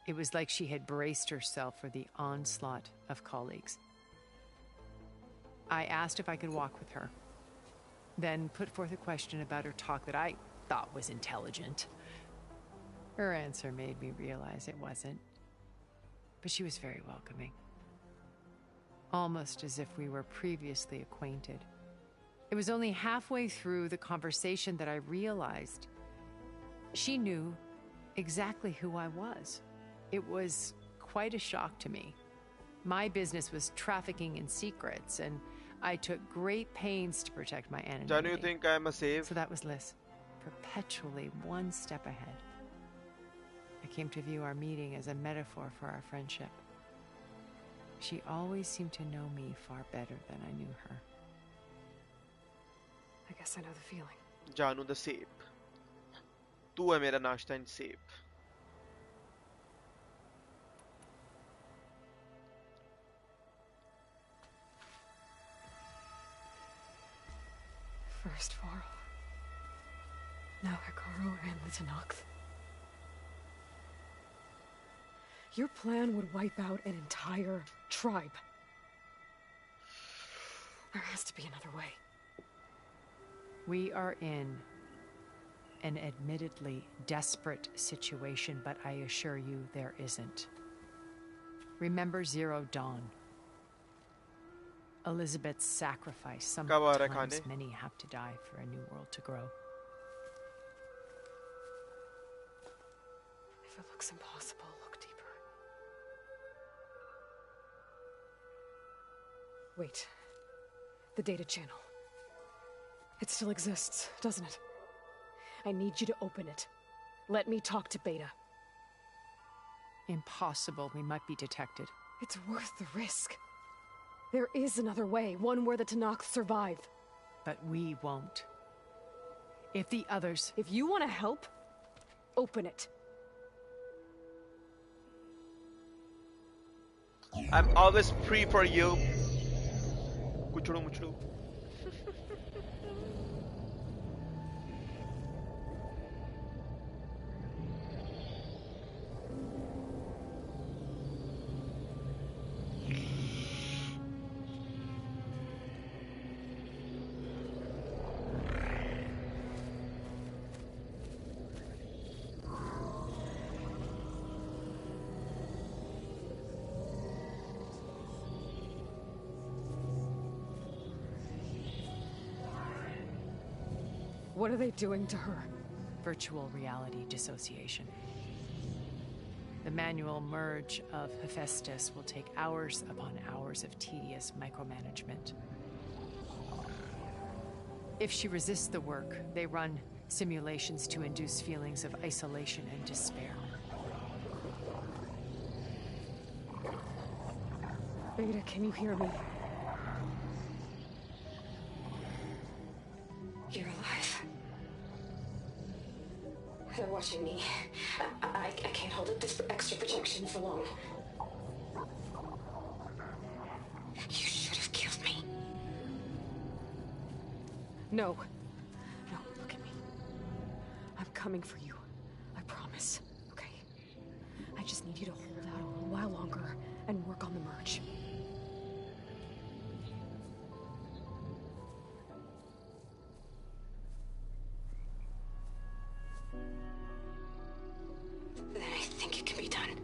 K: It was like she had braced herself for the onslaught of colleagues. I asked if I could walk with her, then put forth a question about her talk that I thought was intelligent. Her answer made me realize it wasn't. But she was very welcoming. Almost as if we were previously acquainted. It was only halfway through the conversation that I realized she knew exactly who I was. It was quite a shock to me. My business was trafficking in secrets, and I took great pains to protect my anonymity.
A: Janu, you think I'm a save?
K: So that was Liz, perpetually one step ahead. I came to view our meeting as a metaphor for our friendship. She always seemed to know me far better than I knew her.
C: I guess I know the feeling.
A: Janu the save. तू है मेरा नाश्ता and save.
C: First Varl. Now Hekarro and the Tenakth. Your plan would wipe out an entire tribe. There has to be another way.
K: We are in an admittedly desperate situation, but I assure you there isn't. Remember Zero Dawn. Elizabeth's sacrifice. Sometimes many have to die for a new world to grow.
C: If it looks impossible, look deeper. Wait. The data channel. It still exists, doesn't it? I need you to open it. Let me talk to Beta.
K: Impossible. We might be detected.
C: It's worth the risk. There is another way, one where the Tenakth survive.
K: But we won't. If the others...
C: If you want to help, open it.
A: I'm always free for you. Kuchulu muchulu.
C: What are they doing to her?
K: Virtual reality dissociation. The manual merge of Hephaestus will take hours upon hours of tedious micromanagement. If she resists the work, they run simulations to induce feelings of isolation and despair.
C: Beta, can you hear me?
F: You're alive. They're watching me. I can't hold up this extra protection for long. You should have killed me.
C: No. No, look at me. I'm coming for you. I promise. Okay? I just need you to hold out a little while longer and work on the merge.
F: Then I think it can be done.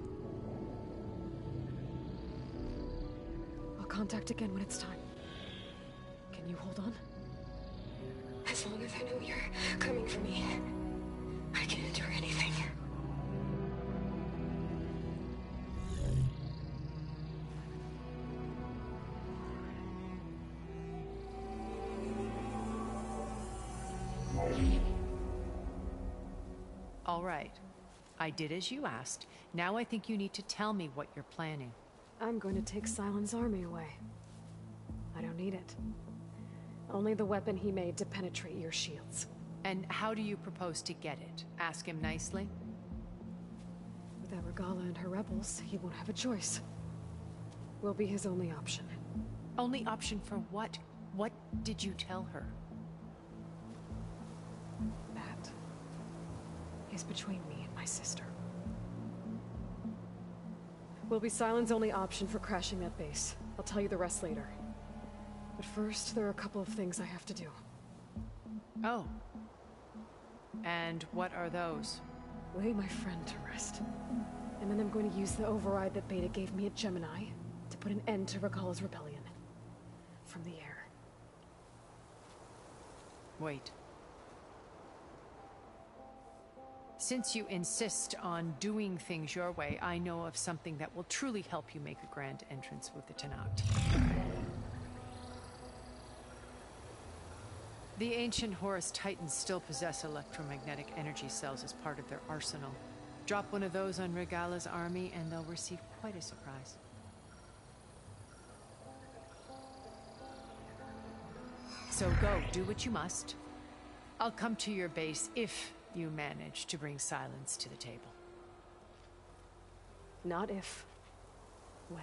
C: I'll contact again when it's time. Can you hold on?
F: As long as I know you're coming for me, I can endure anything.
K: All right. I did as you asked. Now I think you need to tell me what you're planning.
C: I'm going to take Sylens' army away. I don't need it. Only the weapon he made to penetrate your shields.
K: And how do you propose to get it? Ask him nicely?
C: Without Regala and her rebels, he won't have a choice. We'll be his only option.
K: Only option for what? What did you tell her?
C: That is between me and my sister. Will be Sylens' only option for crashing that base. I'll tell you the rest later. But first, there are a couple of things I have to do.
K: Oh. And what are those?
C: lay my friend to rest. And then I'm going to use the override that Beta gave me at Gemini to put an end to Regalla's rebellion. From the air.
K: Wait. Since you insist on doing things your way, I know of something that will truly help you make a grand entrance with the Tenakth. The ancient Horus Titans still possess electromagnetic energy cells as part of their arsenal. Drop one of those on Regalla's army and they'll receive quite a surprise. So go, do what you must. I'll come to your base if you manage to bring silence to the table.
C: Not if. When.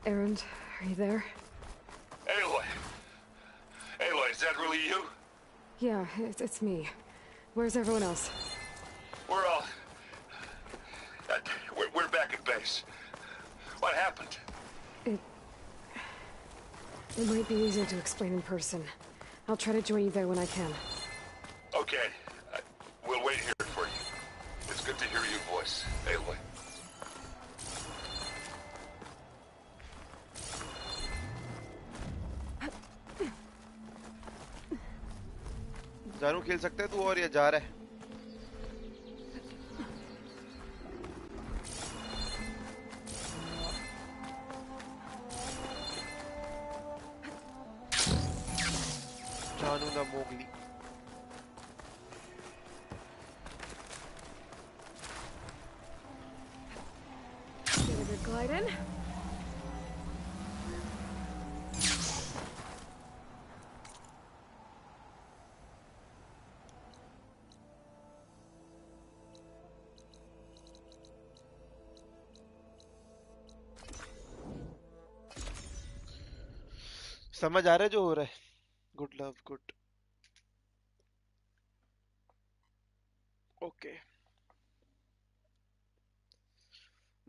C: Erend, are you there?
D: Aloy! Aloy, is that really you?
C: Yeah, it's me. Where's everyone else?
D: We're all... We're back at base. What happened?
C: It might be easier to explain in person. I'll try to join you there when I can.
D: Okay. We'll wait here for you. It's good to hear your voice, Aloy.
A: जानू खेल सकते हैं तू और ये जा रहा है जानू ना मोगली
C: Glide in.
A: समझ आ रहा है जो हो रहा है गुड लव गुड ओके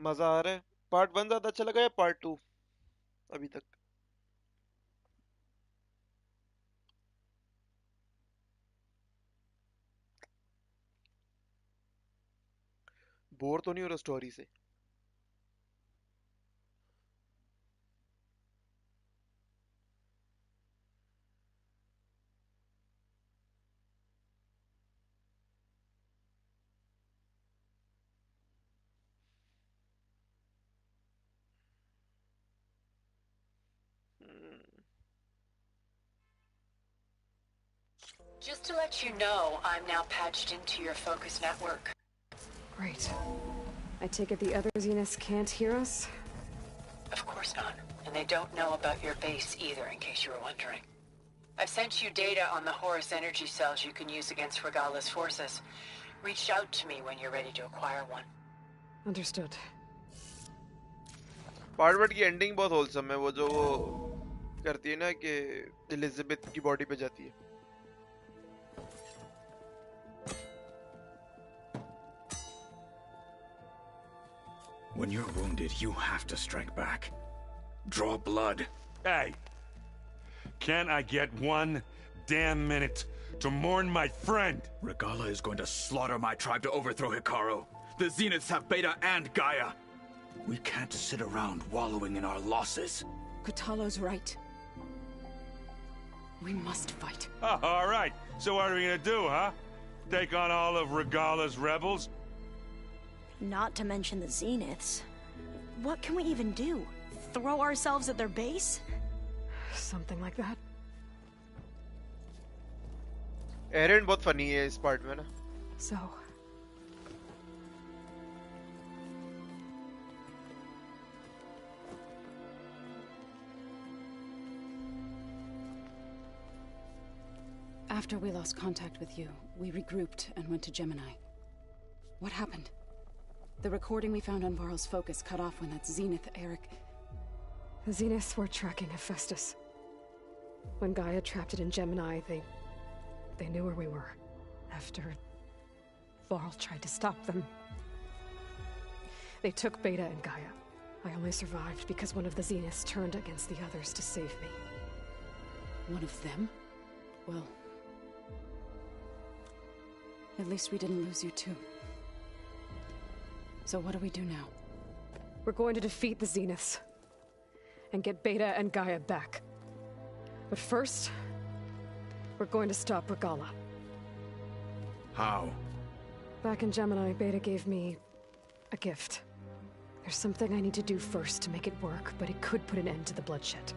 A: मजा आ रहा है पार्ट 1 ज्यादा अच्छा लगा या पार्ट 2 अभी तक बोर तो नहीं हो रहा स्टोरी से
J: Just to let you know, I'm now patched into your focus network.
C: Great. I take it the other Zeniths can't hear us?
J: Of course not. And they don't know about your base either, in case you were wondering. I've sent you data on the Horus energy cells you can use against Regalla's forces. Reach out to me when you're ready to acquire one.
C: Understood.
A: Part 1 की ending बहुत wholesome है वो जो वो करती है ना कि एलिजाबेथ की बॉडी पे जाती है
E: When you're wounded, you have to strike back. Draw blood.
G: Hey! Can't I get one damn minute to mourn my friend?
E: Regalla is going to slaughter my tribe to overthrow Hikaru. The Zeniths have Beta and Gaia. We can't sit around wallowing in our losses.
L: Kotallo's right. We must fight.
G: Oh, all right. So what are we gonna do, huh? Take on all of Regalla's rebels?
L: Not to mention the Zeniths. What can we even do? Throw ourselves at their base?
C: Something like that.
A: Errand बहुत funny है इस part में ना
C: So
L: after we lost contact with you, we regrouped and went to Gemini. What happened? The recording we found on Varl's focus cut off when that Zenith, Eric...
C: the Zeniths were tracking Hephaestus. When Gaia trapped it in Gemini, they knew where we were. After Varl tried to stop them. They took Beta and Gaia, I only survived because one of the Zeniths turned against the others to save me.
L: One of them? Well... at least we didn't lose you too. So what do we do now?
C: We're going to defeat the Zeniths. And get Beta and Gaia back. But first... we're going to stop Regalla.
M: How?
C: Back in Gemini, Beta gave me... a gift. There's something I need to do first to make it work, but it could put an end to the bloodshed.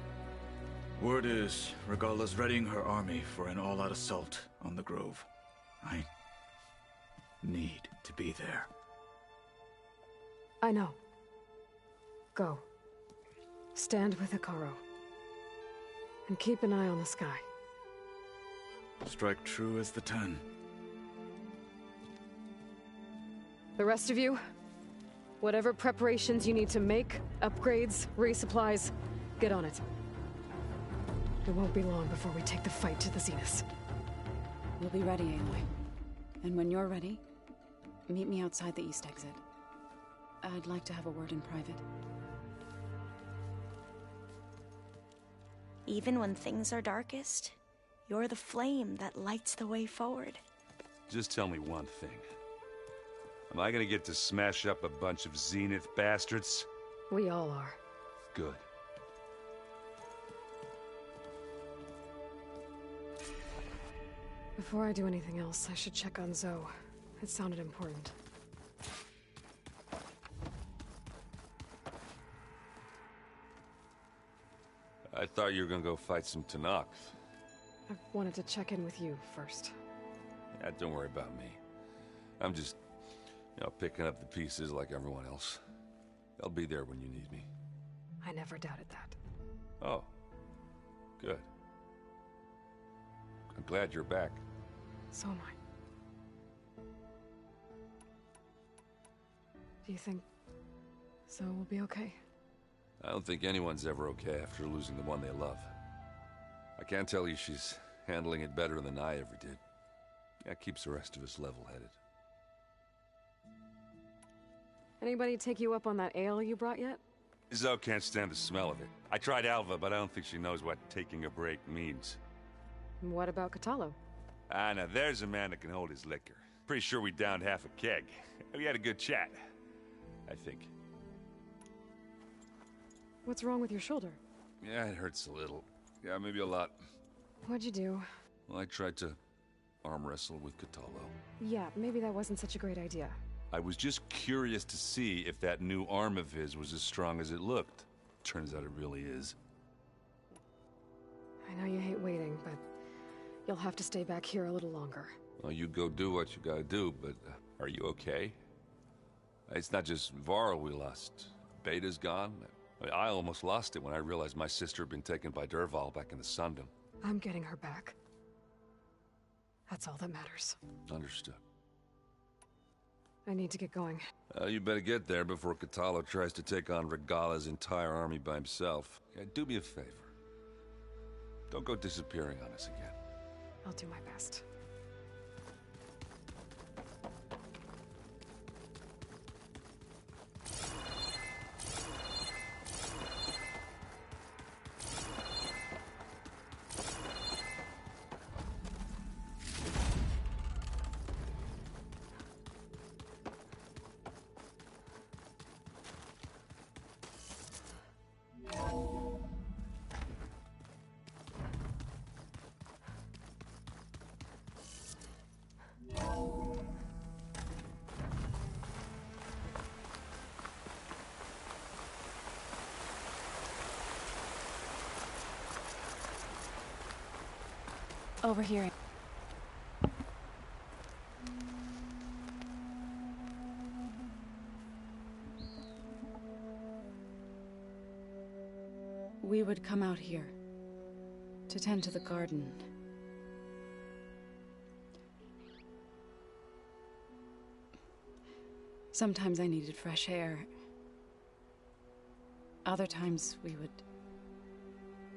M: Word is, Regalla's readying her army for an all-out assault on the Grove. I need to be there.
C: I know. Go. Stand with Hekarro. And keep an eye on the sky.
M: Strike true as the 10.
C: The rest of you, whatever preparations you need to make, upgrades, resupplies, get on it. It won't be long before we take the fight to the Zeniths.
L: We'll be ready, Aloy. And when you're ready, meet me outside the east exit. I'd like to have a word in private.
N: Even when things are darkest, you're the flame that lights the way forward.
G: Just tell me one thing. Am I gonna get to smash up a bunch of Zenith bastards?
C: We all are.
G: Good.
C: Before I do anything else, I should check on Zoe. It sounded important.
G: I thought you were gonna go fight some Tenakth.
C: I wanted to check in with you first.
G: Yeah, don't worry about me. I'm just, picking up the pieces like everyone else. I'll be there when you need me.
C: I never doubted that.
G: Oh. Good. I'm glad you're back.
C: So am I. Do you think Zoe will be okay?
G: I don't think anyone's ever okay after losing the one they love. I can't tell you she's handling it better than I ever did. That keeps the rest of us level-headed.
C: Anybody take you up on that ale you brought yet?
G: Zoe can't stand the smell of it. I tried Alva, but I don't think she knows what taking a break means.
C: What about Kotallo?
G: Ah, now there's a man that can hold his liquor. Pretty sure we downed half a keg. We had a good chat, I think.
C: What's wrong with your shoulder?
G: Yeah, it hurts a little. Yeah, maybe a lot.
C: What'd you do?
G: Well, I tried to arm wrestle with Kotallo.
C: Yeah, maybe that wasn't such a great idea.
G: I was just curious to see if that new arm of his was as strong as it looked. Turns out it really is.
C: I know you hate waiting, but you'll have to stay back here a little longer.
G: Well, you go do what you gotta do, but are you okay? It's not just Varl we lost. Beta's gone. I almost lost it when I realized my sister had been taken by Dervahl back in the Sundom.
C: I'm getting her back. That's all that matters.
G: Understood.
C: I need to get going.
G: You better get there before Kotallo tries to take on Regalla's entire army by himself. Yeah, do me a favor. Don't go disappearing on us again.
C: I'll do my best.
L: Over here. We would come out here to tend to the garden. Sometimes I needed fresh air. Other times we would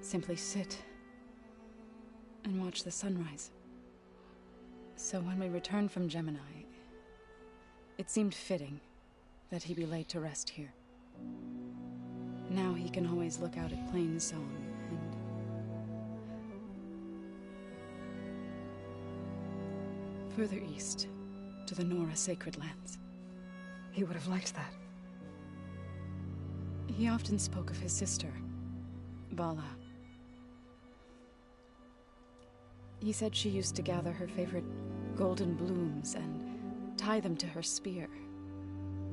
L: simply sit and watch the sunrise. So when we returned from Gemini, it seemed fitting that he be laid to rest here. Now he can always look out at Plainsong and... further east, to the Nora Sacred Lands.
C: He would have liked that.
L: He often spoke of his sister, Vala. He said she used to gather her favorite golden blooms and tie them to her spear.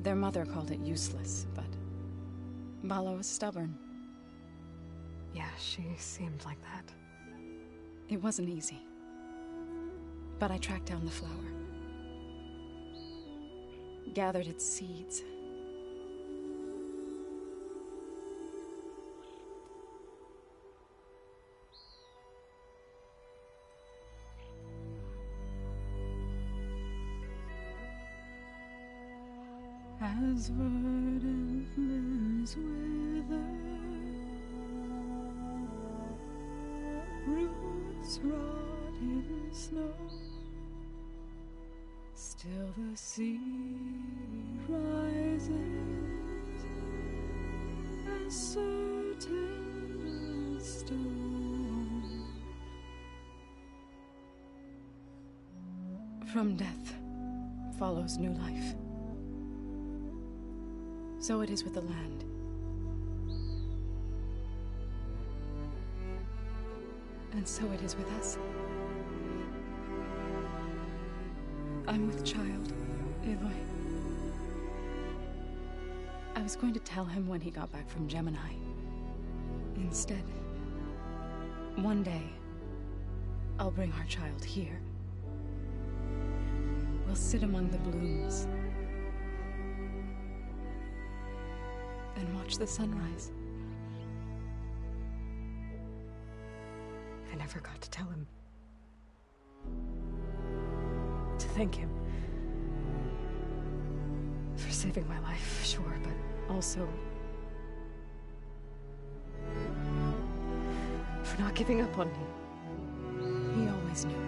L: Their mother called it useless, but Vala was stubborn.
C: Yeah, she seemed like that.
L: It wasn't easy. But I tracked down the flower. Gathered its seeds. As verdant limbs wither, roots rot in snow, still the sea rises, as certain as stone. From death follows new life. So it is with the land. And so it is with us. I'm with child, Aloy. I was going to tell him when he got back from Gemini. Instead, one day, I'll bring our child here. We'll sit among the blooms and watch the sunrise.
C: I never got to tell him. To thank him. For saving my life, sure, but also... for not giving up on me.
L: He always knew.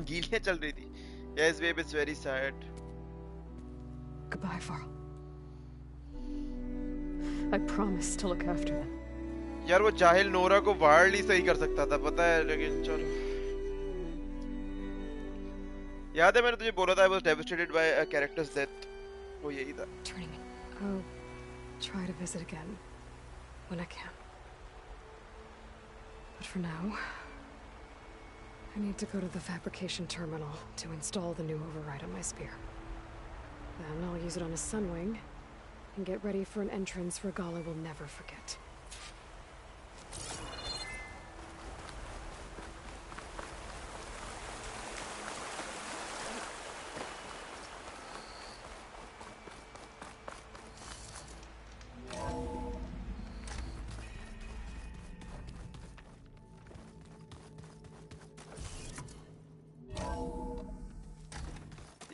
A: गीलियां चल रही थी. Yes, babe, it's very sad.
C: Goodbye, Varl. I promise to look after them.
A: यार वो जाहिल Nora को ward ही सही कर सकता था, पता है, लेकिन चलो. याद है मैंने तुझे बोला था I was devastated by a character's death. वो यही था.
C: I'll try to visit again when I can. But for now, I need to go to the fabrication terminal to install the new override on my spear. Then I'll use it on a sunwing and get ready for an entrance Regalla will never forget.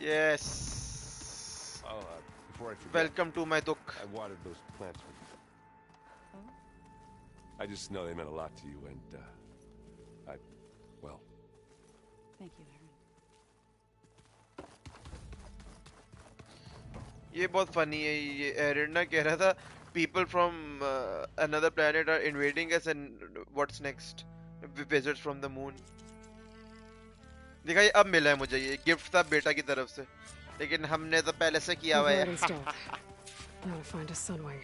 A: Yes.
O: Before I forget,
A: Welcome to my duk.
O: I watered those plants for you. I just know they meant a lot to you, and well.
L: Thank you, Aaron.
A: ये बहुत funny है. ये Erin ना कह रहा था people from another planet are invading us and what's next? Visitors from the moon. देखा ये अब मिला है मुझे. ये गिफ्ट था बेटा की तरफ से, लेकिन हमने तो पहले से किया हुआ है.
C: Now to find a sunwing.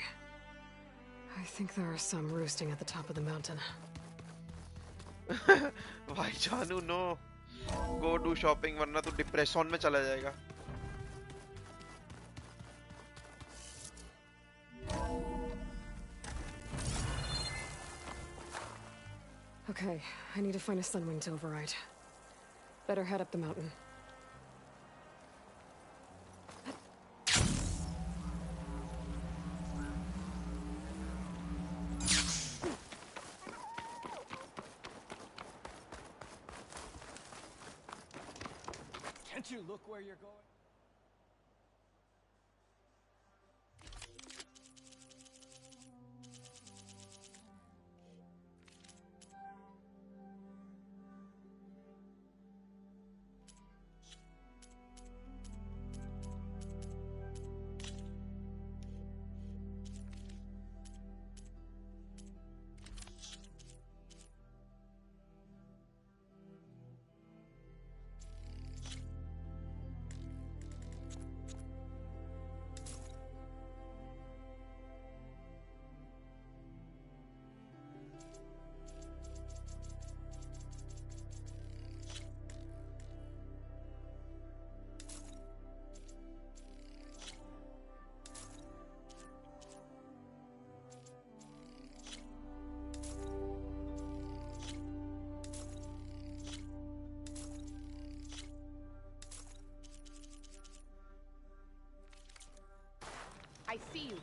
C: I think there are some roosting at the top of the mountain.
A: भाई जानू नो. Go do shopping वरना तो डिप्रेशन में चला जाएगा.
C: Okay, I need to find a sunwing to override. Better head up the mountain.
I: Can't you look where you're going?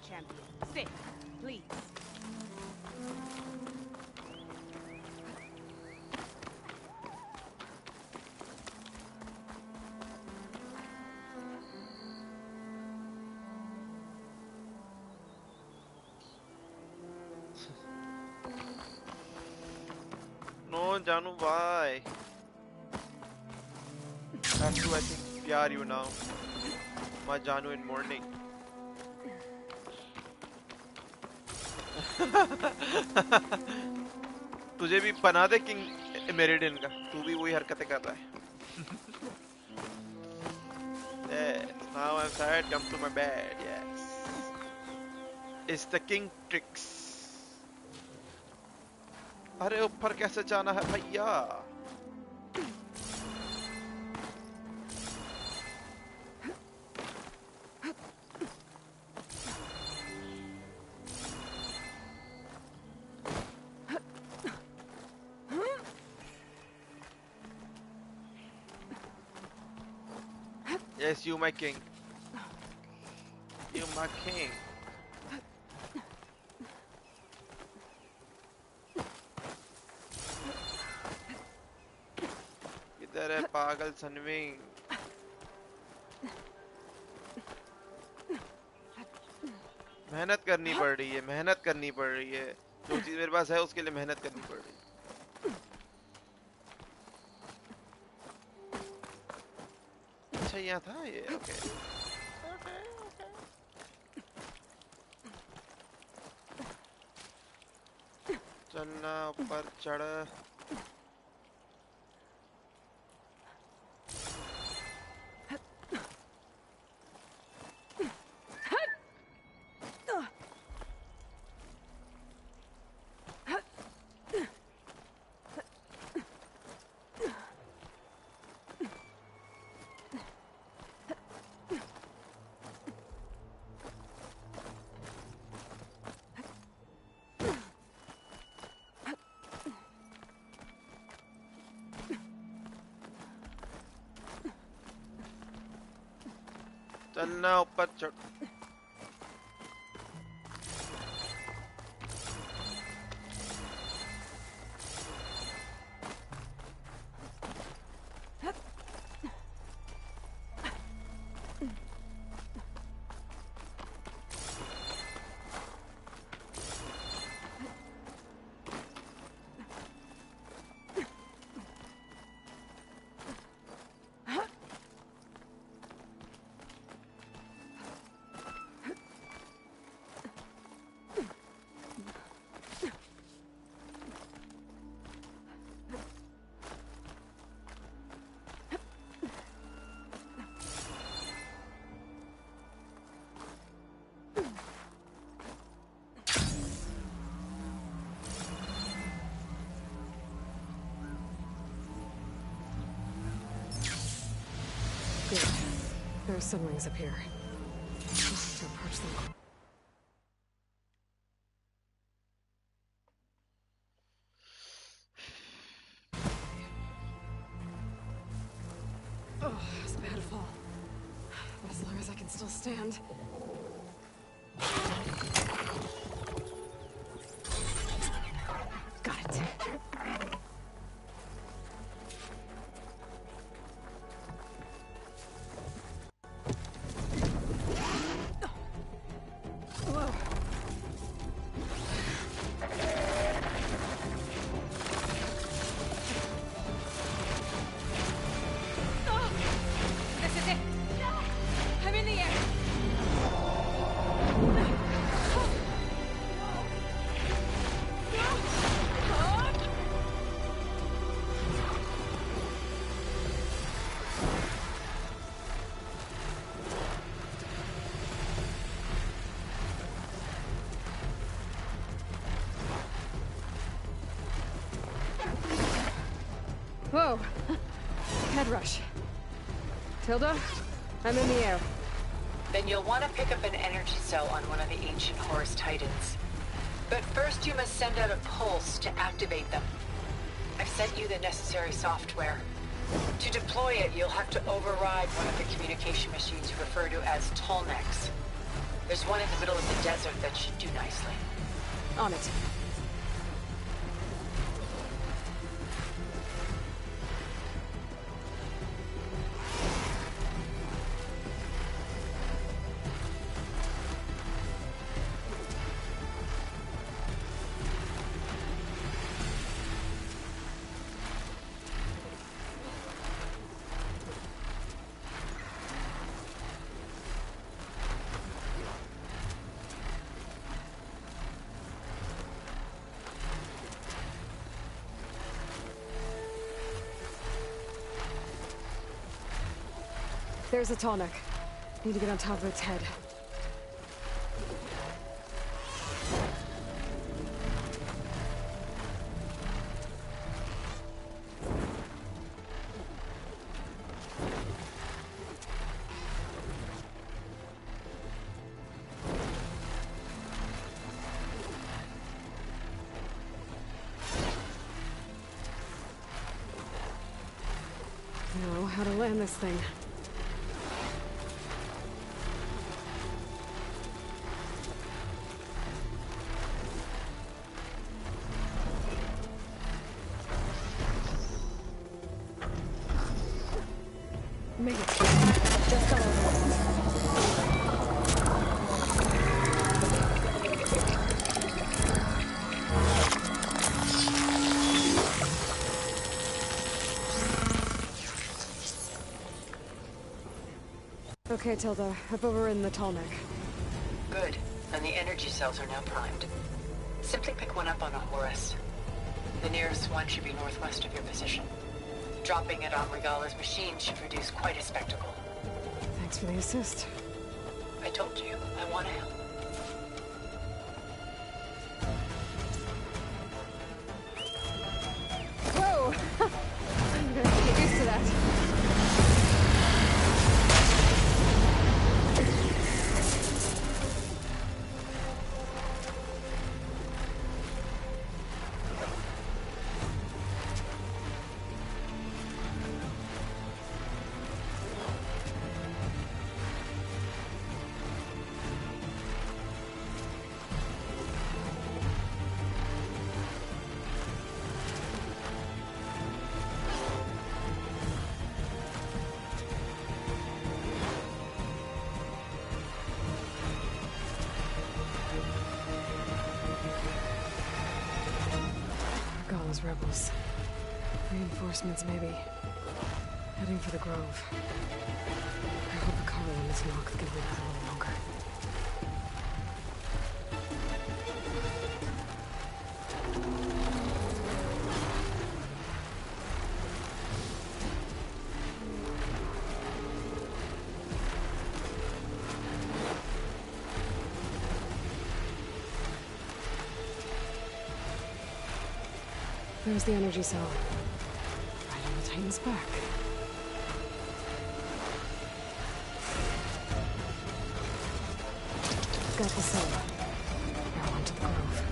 P: champion. Sit, please.
A: No, Janu, why? I have to, I think, PR you now. My Janu in mourning. तुझे भी बना दे king meridian का, तू भी वही हरकतें कर रहा है. Yes, now I'm sad, come to my bed, yes. It's the king tricks. अरे ऊपर कैसे जाना है भैया? Yes, you my king. You my king. किधर है पागल सनविंग? मेहनत करनी पड़ रही है, मेहनत करनी पड़ रही है. जो चीज मेरे पास है उसके लिए मेहनत करनी पड़ रही है. अच्छा यहाँ था ये, ओके. चलना ऊपर चढ़. चलना ऊपर चढ़.
C: Good. There are some rings up here. Just to approach them. Oh, it's a bad fall. But as long as I can still stand. Got it. Whoa! Head rush. Tilda, I'm in the air.
J: Then you'll want to pick up an energy cell on one of the ancient Horus Titans. But first you must send out a pulse to activate them. I've sent you the necessary software. To deploy it, you'll have to override one of the communication machines referred to as Tolnex. There's one in the middle of the desert that should do nicely.
C: On it. There's a tonic. Need to get on top of its head. Know how to land this thing. Made it. Just got over it. Okay, Tilda. Up over in the Tallneck.
J: Good. And the energy cells are now primed. Simply pick one up on a Horus. The nearest one should be northwest of your position. Dropping it on Regalla's machine should produce quite a spectacle.
C: Thanks for the assist.
J: I told you, I want to help.
C: Whoa! I'm gonna have to get used to that. Regalla's rebels. Reinforcements, maybe. Heading for the Grove. I hope the Carl and Miss Nox can hold out a little longer. There's the energy cell. Right on the Titan's back. Got the cell. Now onto the Grove.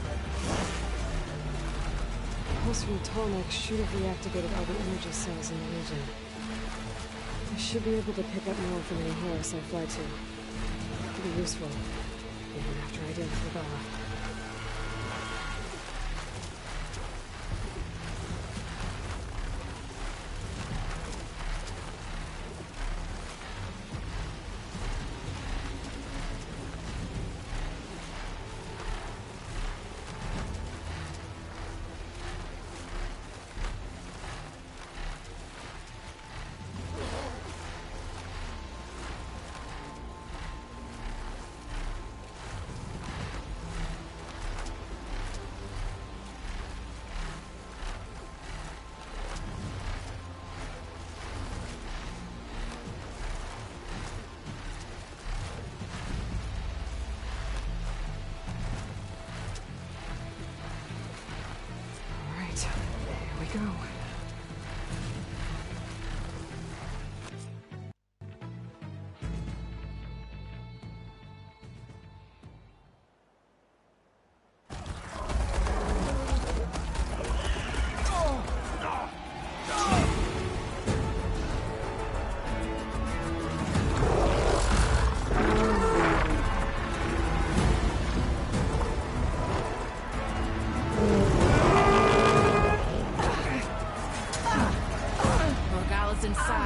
C: Pulse from Tallneck should have reactivated all the energy cells in the region. I should be able to pick up more from any Horus I fly to. Could be useful, even after I deal with Regalla.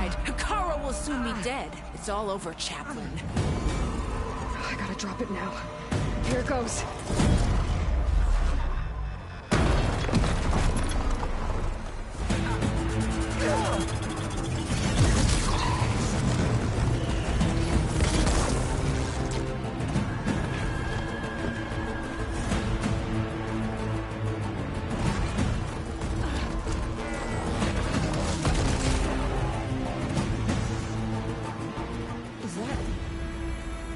Q: dead. Hikaru will soon be dead. It's all over, Chaplain.
C: I gotta drop it now. Here it goes.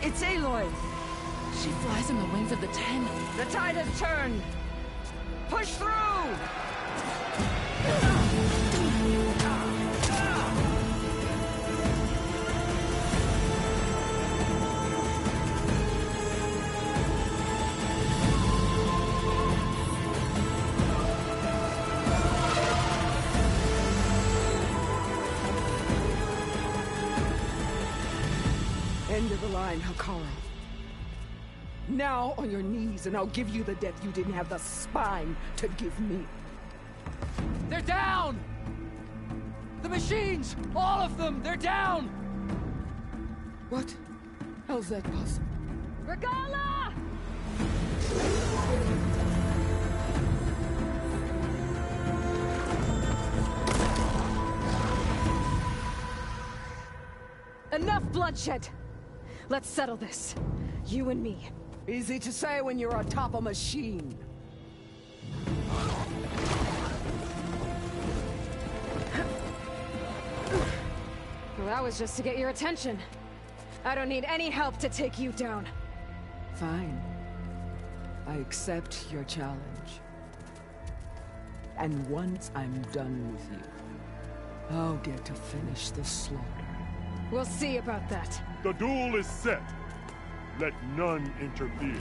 Q: It's Aloy! She flies on the wings of the Ten. The tide has turned! Push through!
R: End of the line, Hikaru. Now on your knees, and I'll give you the death you didn't have the spine to give me.
I: They're down! The machines! All of them! They're down!
R: What? How's that possible?
C: Regala! Enough bloodshed! Let's settle this. You and me.
R: Easy to say when you're atop a machine.
C: Well, that was just to get your attention. I don't need any help to take you down.
R: Fine. I accept your challenge. And once I'm done with you, I'll get to finish the slaughter.
C: We'll see about that.
H: The duel is set. Let none interfere.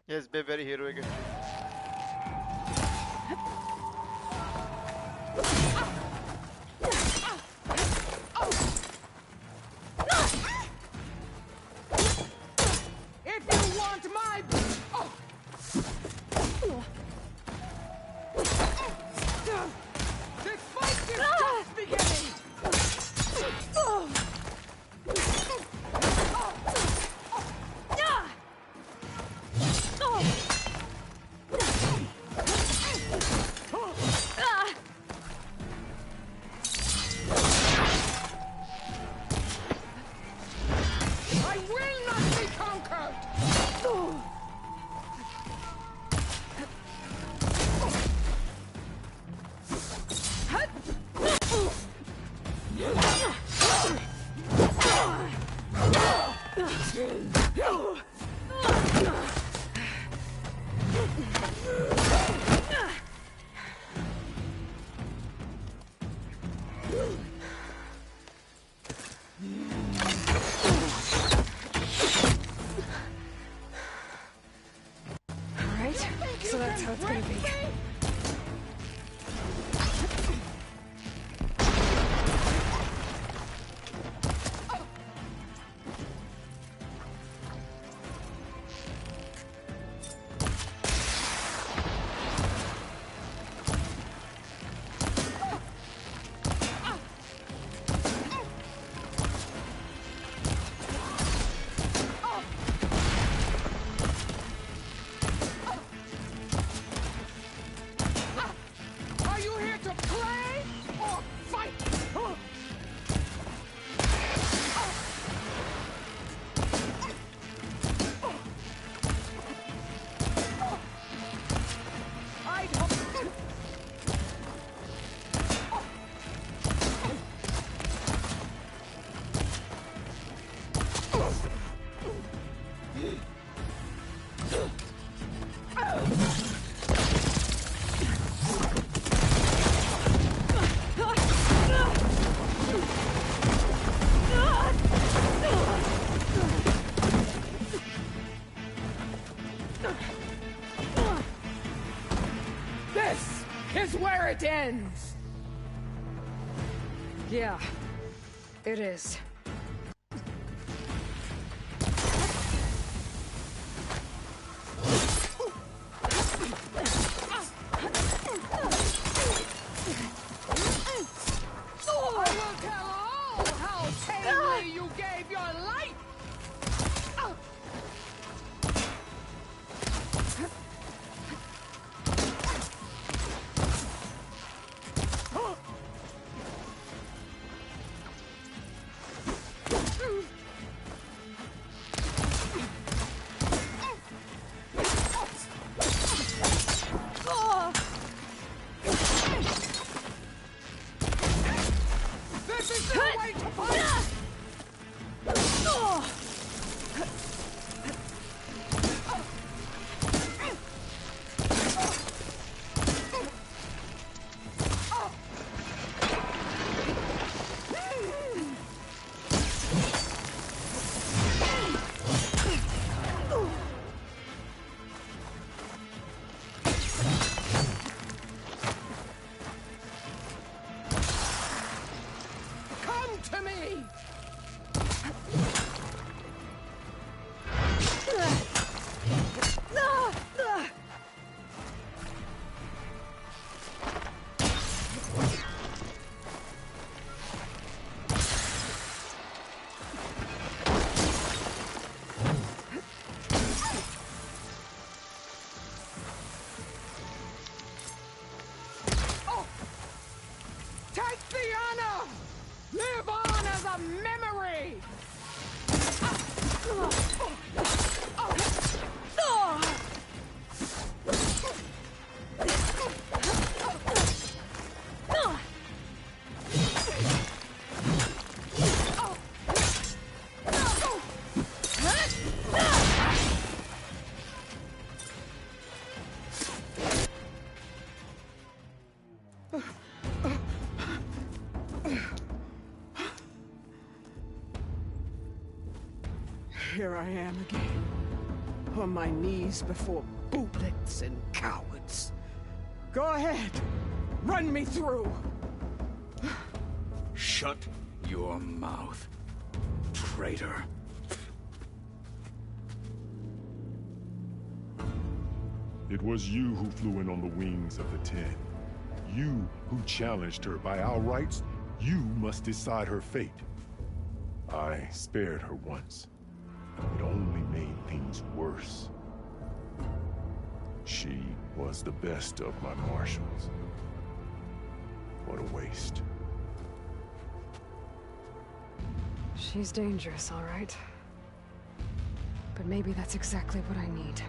A: Yes, be very heroic.
R: If you want my... This fight is just beginning! I will not be conquered!
C: Alright, so that's how it's gonna be. Are you here to play or fight? I don't... This is where it ends! Yeah, it is.
Q: gave your life! Here I am again, on my knees before bootlets and cowards. Go ahead, run me through.
M: Shut your mouth, traitor.
H: It was you who flew in on the wings of the Ten. You who challenged her. By our rights, you must decide her fate. I spared her once. It only made things worse. She was the best of my marshals. What a waste.
C: She's dangerous, all right. But maybe that's exactly what I need.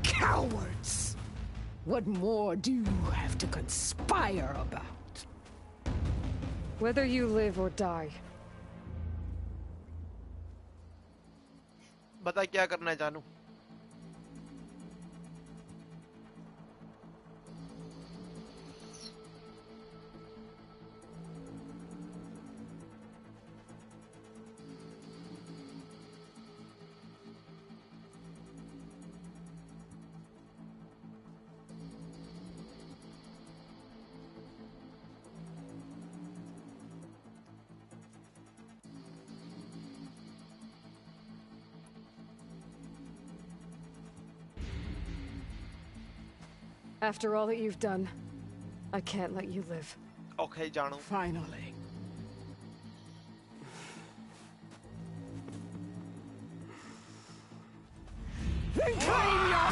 Q: Cowards! What more do you have to conspire about?
C: Whether you live or die.
A: बता क्या करना है जानू?
C: After all that you've done, I can't let you live.
A: Okay, Janu.
Q: Finally. Then claim your...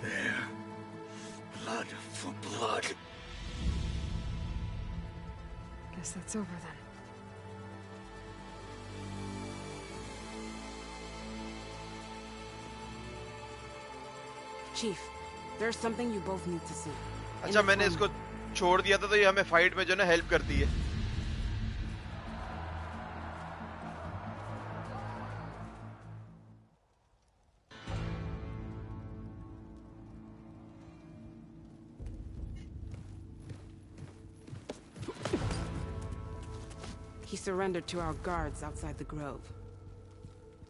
M: There. Blood for blood.
C: Guess that's over then.
S: Chief, there's something you both need to see.
A: अच्छा मैंने इसको छोड़ दिया था तो ये हमें fight में जो है ना हेल्प करती है.
S: He surrendered to our guards outside the grove.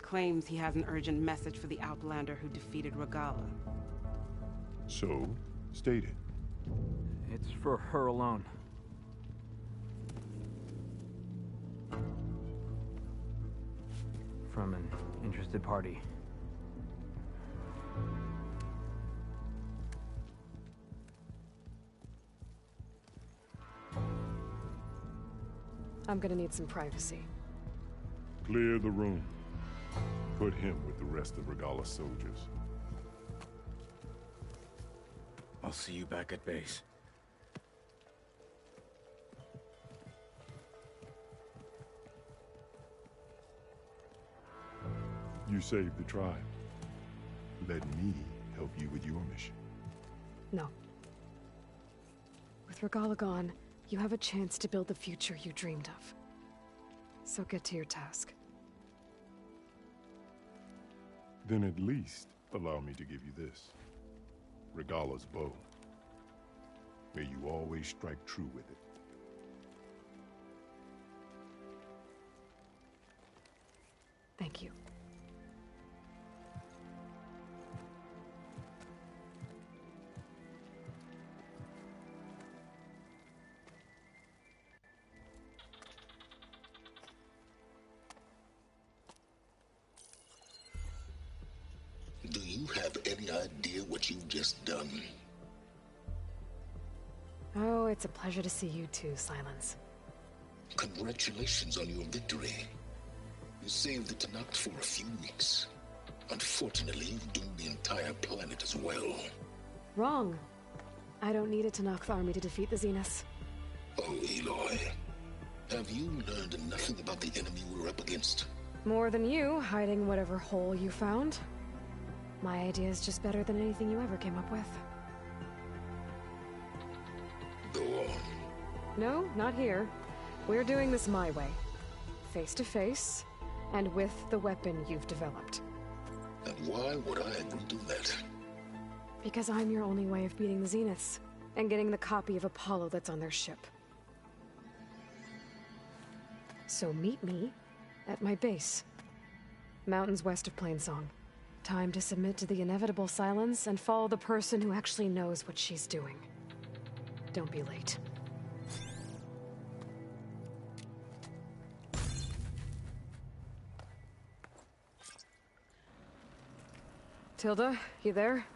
S: Claims he has an urgent message for the Outlander who defeated Regalla.
H: So, state it.
T: It's for her alone. From an interested party.
C: I'm gonna need some privacy.
H: Clear the room. Put him with the rest of Regalla's soldiers.
M: I'll see you back at base.
H: You saved the tribe. Let me help you with your mission.
C: No. With Regalla gone, you have a chance to build the future you dreamed of. So get to your task.
H: Then at least allow me to give you this. Regalla's bow. May you always strike true with it.
C: Thank you.
U: Do you have any idea what you've just done?
C: Oh, it's a pleasure to see you too, Silence.
U: Congratulations on your victory. You saved the Tenakth for a few weeks. Unfortunately, you've doomed the entire planet as well.
C: Wrong. I don't need a Tenakth army to defeat the Zeniths.
U: Oh, Aloy. Have you learned nothing about the enemy we're up against?
C: More than you, hiding whatever hole you found. My idea is just better than anything you ever came up with.
U: Go on.
C: No, not here. We're doing this my way. Face to face, and with the weapon you've developed.
U: And why would I agree to that?
C: Because I'm your only way of beating the Zeniths, and getting the copy of Apollo that's on their ship. So meet me at my base. Mountains west of Plainsong. Time to submit to the inevitable silence and follow the person who actually knows what she's doing. Don't be late. Tilda, you there?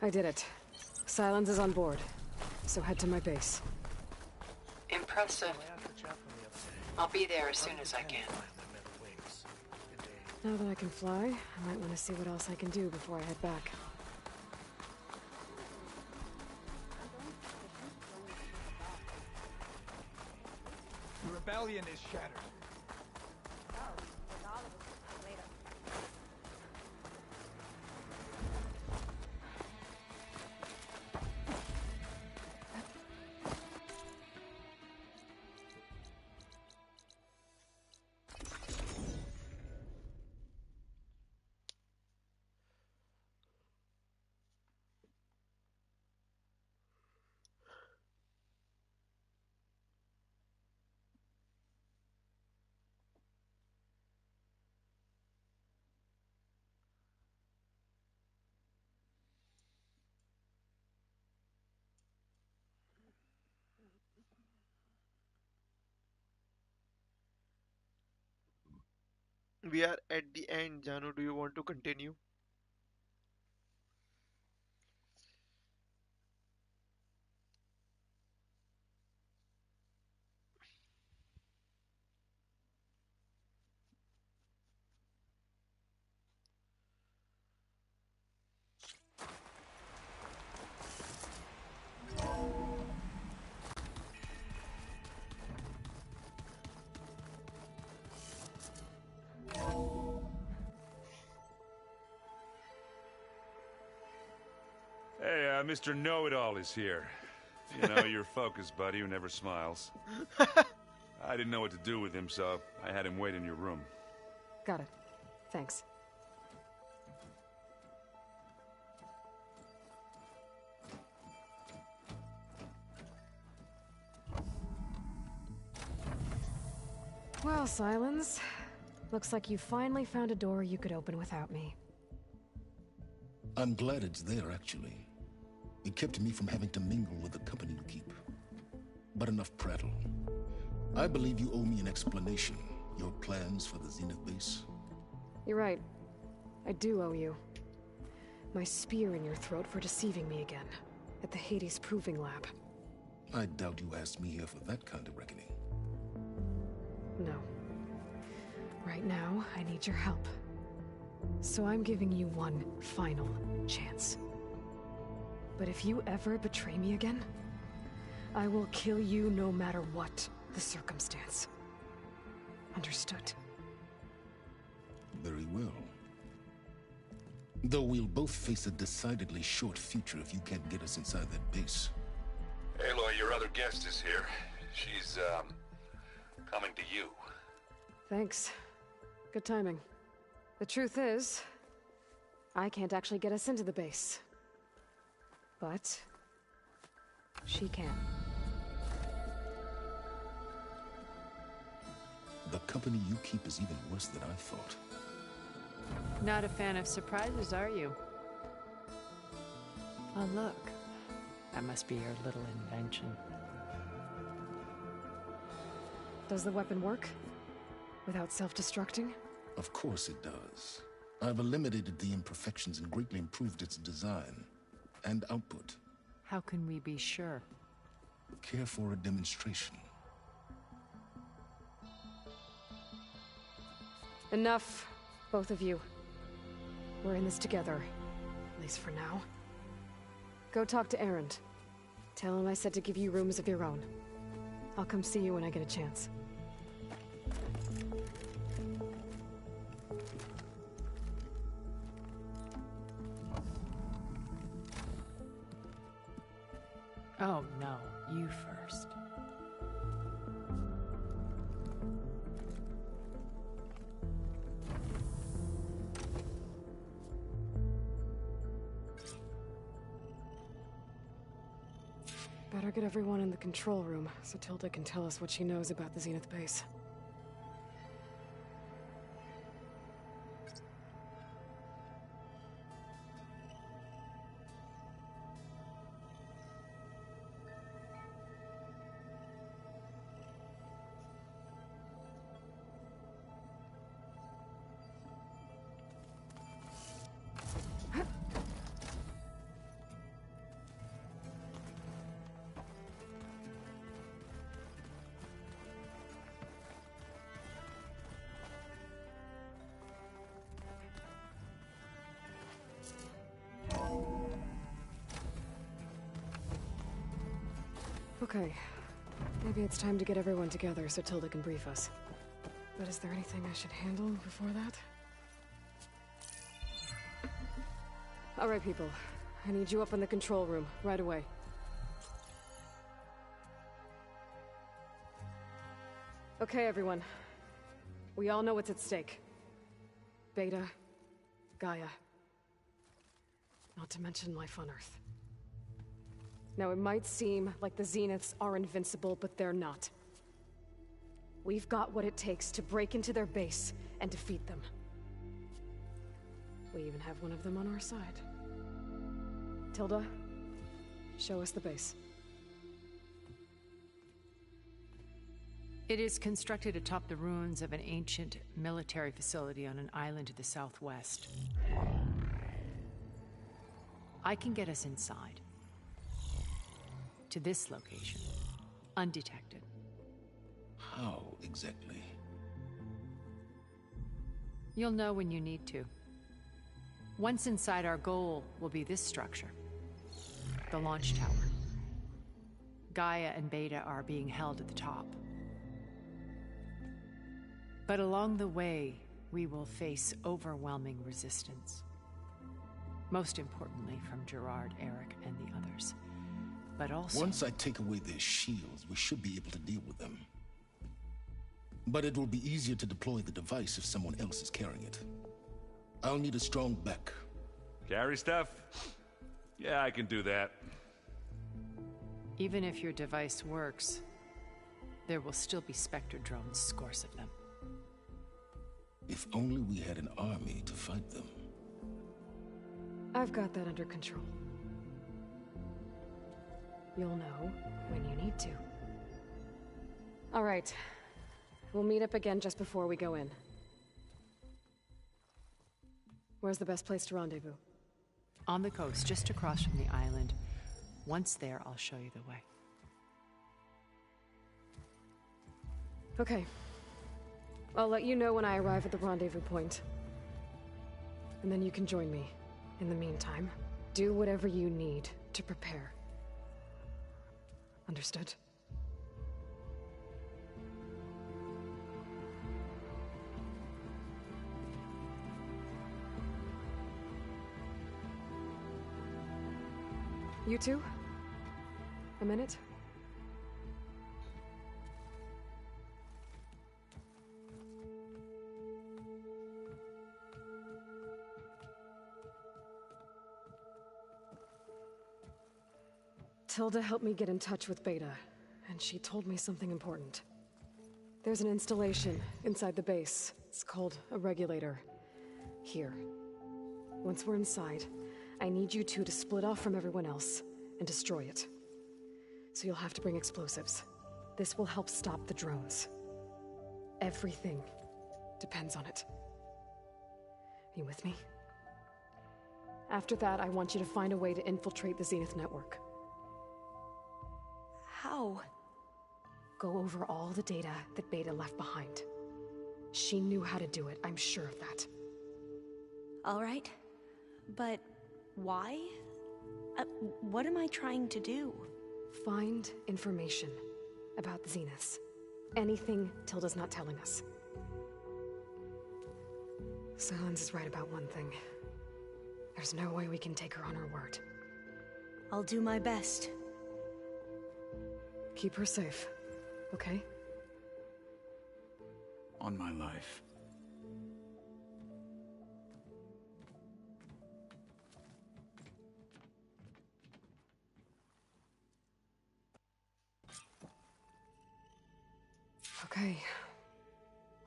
C: I did it. Silence is on board, so head to my base.
J: Impressive. I'll be there as soon as I can.
C: Now that I can fly, I might want to see what else I can do before I head back.
I: The rebellion is shattered.
A: We are at the end, Janu. Do you want to continue?
G: Hey, Mr. Know-It-All is here. You know, your focus buddy who never smiles. I didn't know what to do with him, so I had him wait in your room.
C: Got it. Thanks. Well, Silence. Looks like you finally found a door you could open without me.
U: I'm glad it's there, actually. It kept me from having to mingle with the company you keep. But enough prattle. I believe you owe me an explanation. Your plans for the Zenith base?
C: You're right. I do owe you. My spear in your throat for deceiving me again. At the Hades Proving Lab.
U: I doubt you asked me here for that kind of reckoning.
C: No. Right now, I need your help. So I'm giving you one final chance. But if you ever betray me again, I will kill you no matter what the circumstance. Understood?
U: Very well. Though we'll both face a decidedly short future if you can't get us inside that base.
D: Aloy, your other guest is here. She's, coming to you.
C: Thanks. Good timing. The truth is, I can't actually get us into the base. But she can.
U: The company you keep is even worse than I thought.
K: Not a fan of surprises, are you? Oh, look. That must be your little invention.
C: Does the weapon work? Without self-destructing?
U: Of course it does. I've eliminated the imperfections and greatly improved its design and output.
K: How can we be sure?
U: Care for a demonstration?
C: Enough, both of you. We're in this together, at least for now. Go talk to Erend. Tell him I said to give you rooms of your own. I'll come see you when I get a chance.
K: Oh, no. You first.
C: Better get everyone in the control room so Tilda can tell us what she knows about the Zenith base. Okay. Maybe it's time to get everyone together so Tilda can brief us. But is there anything I should handle before that? Alright, people. I need you up in the control room, right away. Okay, everyone. We all know what's at stake. Beta, Gaia. Not to mention life on Earth. Now, it might seem like the Zeniths are invincible, but they're not. We've got what it takes to break into their base and defeat them. We even have one of them on our side. Tilda, show us the base.
K: It is constructed atop the ruins of an ancient military facility on an island to the southwest. I can get us inside. To this location, undetected.
U: How exactly?
K: You'll know when you need to. Once inside, our goal will be this structure. The launch tower. Gaia and Beta are being held at the top. But along the way, we will face overwhelming resistance. Most importantly from Gerard, Eric, and the others. But also...
U: Once I take away their shields, we should be able to deal with them. But it will be easier to deploy the device if someone else is carrying it. I'll need a strong back.
O: Carry stuff? Yeah, I can do that.
K: Even if your device works, there will still be Spectre drones, scores of them.
U: If only we had an army to fight them.
C: I've got that under control. You'll know when you need to. All right. We'll meet up again just before we go in. Where's the best place to rendezvous?
K: On the coast, just across from the island. Once there, I'll show you the way.
C: Okay. I'll let you know when I arrive at the rendezvous point. And then you can join me. In the meantime, do whatever you need to prepare. Understood? You two? A minute? Tilda helped me get in touch with Beta, and she told me something important. There's an installation inside the base. It's called a regulator. Here. Once we're inside, I need you two to split off from everyone else and destroy it. So you'll have to bring explosives. This will help stop the drones. Everything depends on it. Are you with me? After that, I want you to find a way to infiltrate the Zenith network.
N: How?
C: Go over all the data that Beta left behind. She knew how to do it, I'm sure of that.
N: All right. But why? What am I trying to do?
C: Find information about the Zeniths. Anything Tilda's not telling us. Silence is right about one thing. There's no way we can take her on her word.
N: I'll do my best.
C: Keep her safe, okay?
M: On my life.
C: Okay.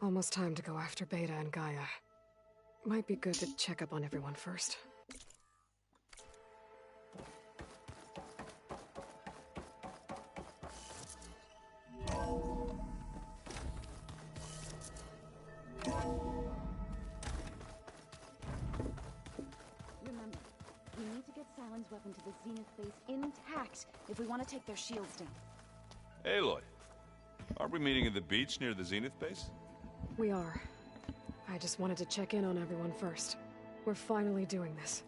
C: Almost time to go after Beta and Gaia. Might be good to check up on everyone first.
B: Remember, we need to get Sylens' weapon to the Zenith base intact if we want to take their shields down.
G: Aloy, aren't we meeting at the beach near the Zenith base?
C: We are. I just wanted to check in on everyone first. We're finally doing this.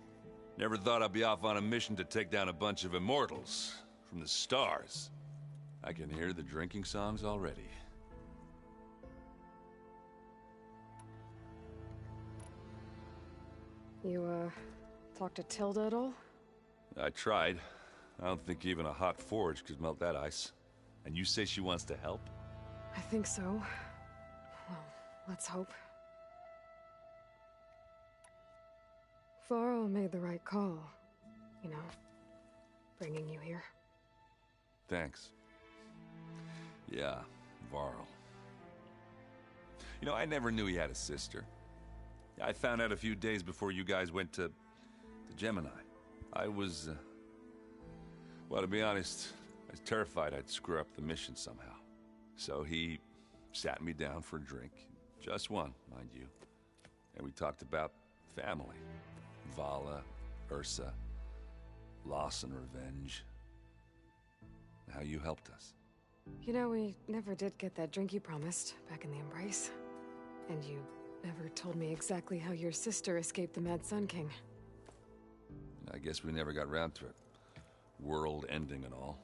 G: Never thought I'd be off on a mission to take down a bunch of immortals from the stars. I can hear the drinking songs already.
C: You, talk to Tilda at all?
G: I tried. I don't think even a hot forge could melt that ice. And you say she wants to help?
C: I think so. Well, let's hope. Varl made the right call. You know, bringing you here.
G: Thanks. Yeah, Varl. You know, I never knew he had a sister. I found out a few days before you guys went to Gemini. I was, well, to be honest, I was terrified I'd screw up the mission somehow. So he sat me down for a drink. Just one, mind you. And we talked about family. Vala, Ursa, loss and revenge. How you helped us.
C: You know, we never did get that drink you promised back in the Embrace. And you never told me exactly how your sister escaped the Mad Sun King.
G: I guess we never got round to it. World ending and all.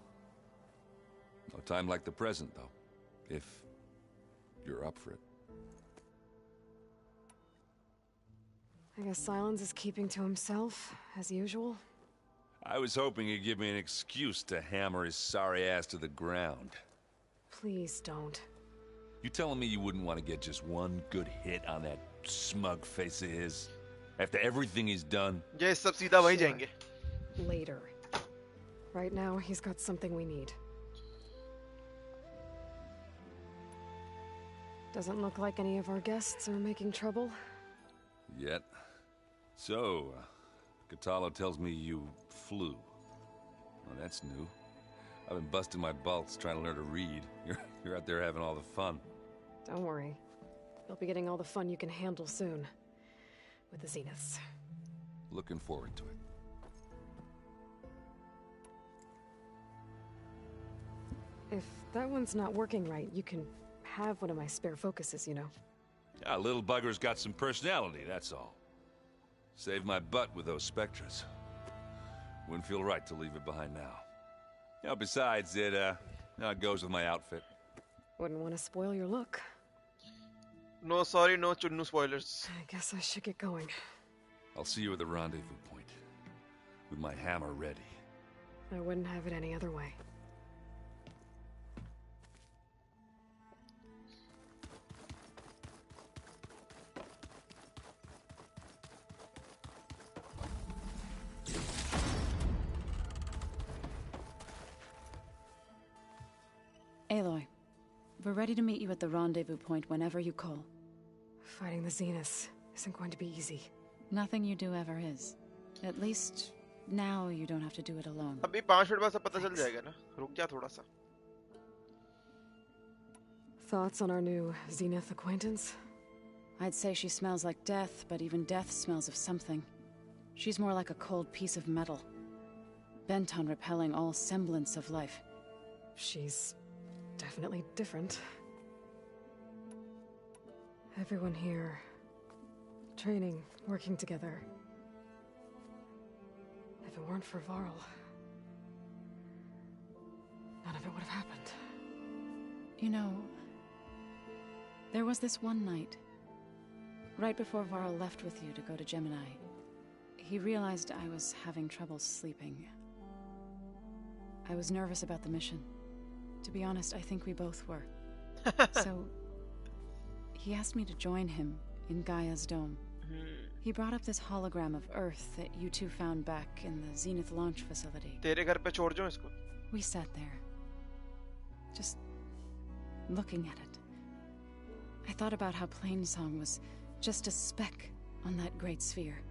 G: No time like the present, though. If you're up for it.
C: I guess Sylens is keeping to himself, as usual.
G: I was hoping he'd give me an excuse to hammer his sorry ass to the ground.
C: Please don't.
G: You telling me you wouldn't want to get just one good hit on that smug face of his? After everything he's done?
A: ये सब सीधा वहीं जाएंगे.
C: Later. Right now, he's got something we need. Doesn't look like any of our guests are making trouble.
G: Yet. So, Kotallo tells me you flew. Well, that's new. I've been busting my balls trying to learn to read. You're out there having all the fun.
C: Don't worry. You'll be getting all the fun you can handle soon. With the Zeniths.
G: Looking forward to it.
C: If that one's not working right, you can have one of my spare focuses, you know.
G: Yeah, little bugger's got some personality, that's all. Saved my butt with those Spectres. Wouldn't feel right to leave it behind now. You know, besides, it goes with my outfit.
C: Wouldn't want to spoil your look.
A: No, sorry, no Chunnu spoilers.
C: I guess I should get going.
G: I'll see you at the rendezvous point. With my hammer ready.
C: I wouldn't have it any other way.
L: Aloy, we're ready to meet you at the rendezvous point whenever you call.
C: Fighting the Zeniths isn't going to be easy.
L: Nothing you do ever is. At least, now you don't have to do it alone.
A: अभी 5 minute बाद सब पता चल जाएगा ना. रुक जा थोड़ा सा.
C: Thoughts on our new Zenith acquaintance?
L: I'd say she smells like death, but even death smells of something. She's more like a cold piece of metal, bent on repelling all semblance of life.
C: She's definitely different. Everyone here, training, working together. If it weren't for Varl, none of it would have happened.
L: You know, there was this one night, right before Varl left with you to go to Gemini. He realized I was having trouble sleeping. I was nervous about the mission. To be honest, I think we both were. So, he asked me to join him in Gaia's dome. He brought up this hologram of Earth that you two found back in the Zenith launch facility.
A: तेरे घर पे छोड़ जाऊं इसको?
L: We sat there, just looking at it. I thought about how Plainsong was just a speck on that great sphere.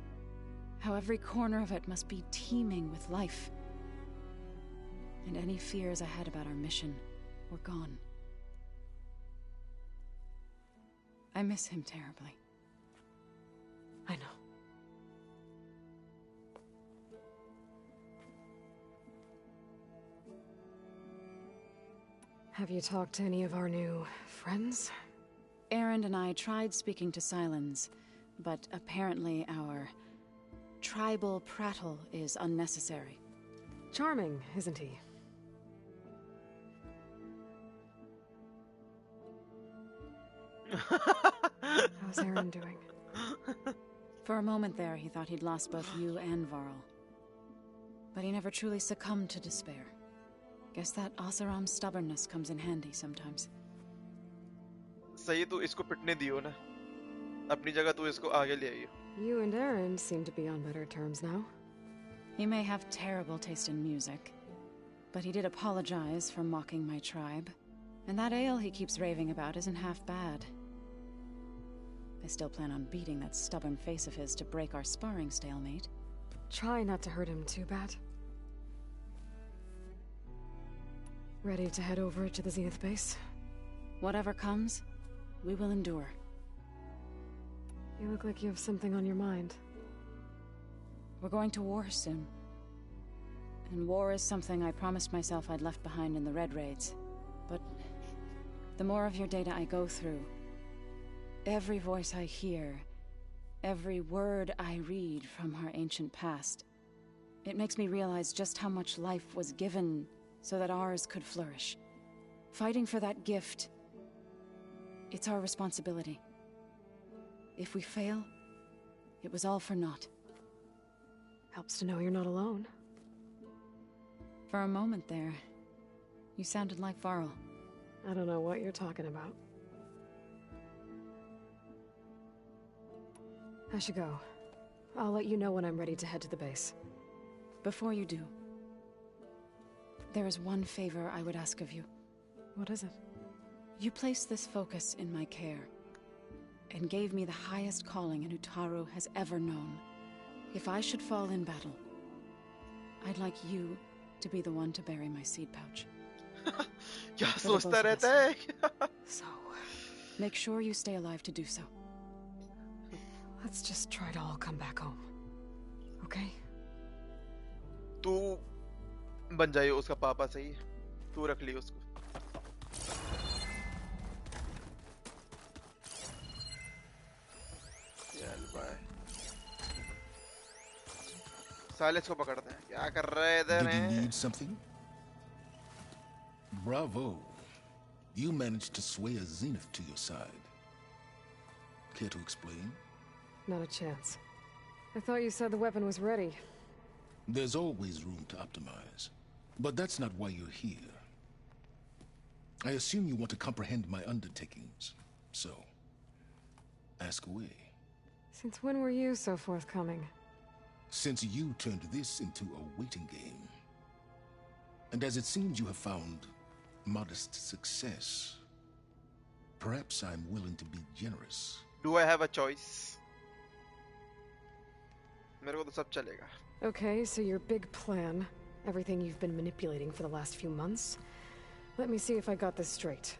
L: How every corner of it must be teeming with life. And any fears I had about our mission were gone. I miss him terribly.
C: I know. Have you talked to any of our new friends?
L: Erend and I tried speaking to Sylens, but apparently our tribal prattle is unnecessary.
C: Charming, isn't he? How's Erend doing?
L: For a moment there, he thought he'd lost both you and Varl. But he never truly succumbed to despair. Guess that Oseram's stubbornness comes in handy sometimes.
A: सही तू इसको पिटने दियो ना. अपनी जगह तू इसको आगे ले आइयो.
C: You and Erend seem to be on better terms now.
L: He may have terrible taste in music, but he did apologize for mocking my tribe. And that ale he keeps raving about isn't half bad. I still plan on beating that stubborn face of his to break our sparring stalemate.
C: Try not to hurt him too bad. Ready to head over to the Zenith base?
L: Whatever comes, we will endure.
C: You look like you have something on your mind.
L: We're going to war soon. And war is something I promised myself I'd left behind in the Red Raids. But the more of your data I go through, every voice I hear, every word I read from our ancient past, it makes me realize just how much life was given so that ours could flourish. Fighting for that gift, it's our responsibility. If we fail, it was all for naught.
C: Helps to know you're not alone.
L: For a moment there, you sounded like Varl.
C: I don't know what you're talking about. I should go. I'll let you know when I'm ready to head to the base.
L: Before you do, there is one favor I would ask of you.
C: What is it?
L: You placed this focus in my care, and gave me the highest calling an Utaru has ever known. If I should fall in battle, I'd like you to be the one to bury my seed pouch.
A: क्या सोचता रहता है?
L: So, make sure you stay alive to do so.
C: Let's just try to all come back home. Okay?
A: तू बन जाइए उसका पापा सही है. तू रख लियो उसको. पाए। साइलेंस को पकड़ते हैं। क्या कर रहे इधर
U: Did you
A: हैं?
U: need something? Bravo. You managed to sway a Zenith to your side. Care to explain?
C: Not a chance. I thought you said the weapon was ready.
U: There's always room to optimize. But that's not why you're here. I assume you want to comprehend my undertakings. So, ask away.
C: Since when were you so forthcoming?
U: Since you turned this into a waiting game. And as it seems you have found modest success, perhaps I'm willing to be generous.
A: Do I have a choice? मेरे को तो सब चलेगा.
C: Okay, so your big plan, everything you've been manipulating for the last few months. Let me see if I got this straight.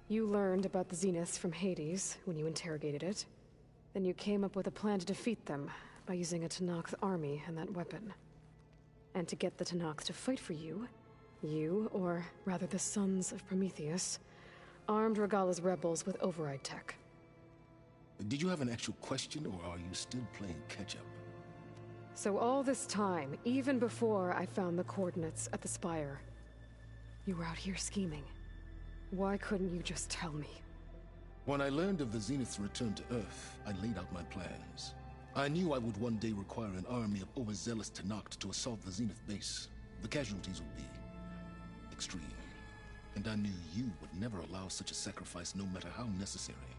C: You learned about the Zeniths from Hades when you interrogated it. Then you came up with a plan to defeat them by using a Tenakth army and that weapon. And to get the Tenakth to fight for you, or rather the Sons of Prometheus, armed Regalla's rebels with override tech.
U: Did you have an actual question, or are you still playing catch-up?
C: So all this time, even before I found the coordinates at the Spire, you were out here scheming. Why couldn't you just tell me?
U: When I learned of the Zenith's return to Earth, I laid out my plans. I knew I would one day require an army of overzealous Tenakth to assault the Zenith base. The casualties would be extreme. And I knew you would never allow such a sacrifice, no matter how necessary.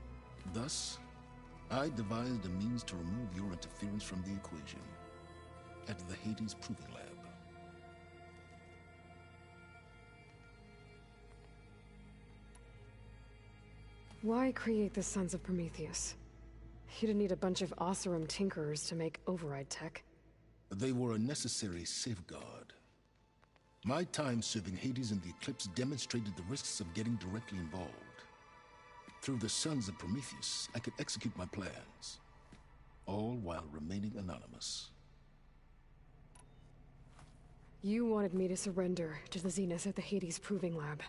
U: Thus, I devised a means to remove your interference from the equation at the Hades Proving Lab.
C: Why create the Sons of Prometheus? You didn't need a bunch of Oseram tinkerers to make override tech.
U: They were a necessary safeguard. My time serving Hades in the Eclipse demonstrated the risks of getting directly involved. Through the Sons of Prometheus, I could execute my plans, all while remaining anonymous.
C: You wanted me to surrender to the Zeniths at the Hades Proving Lab.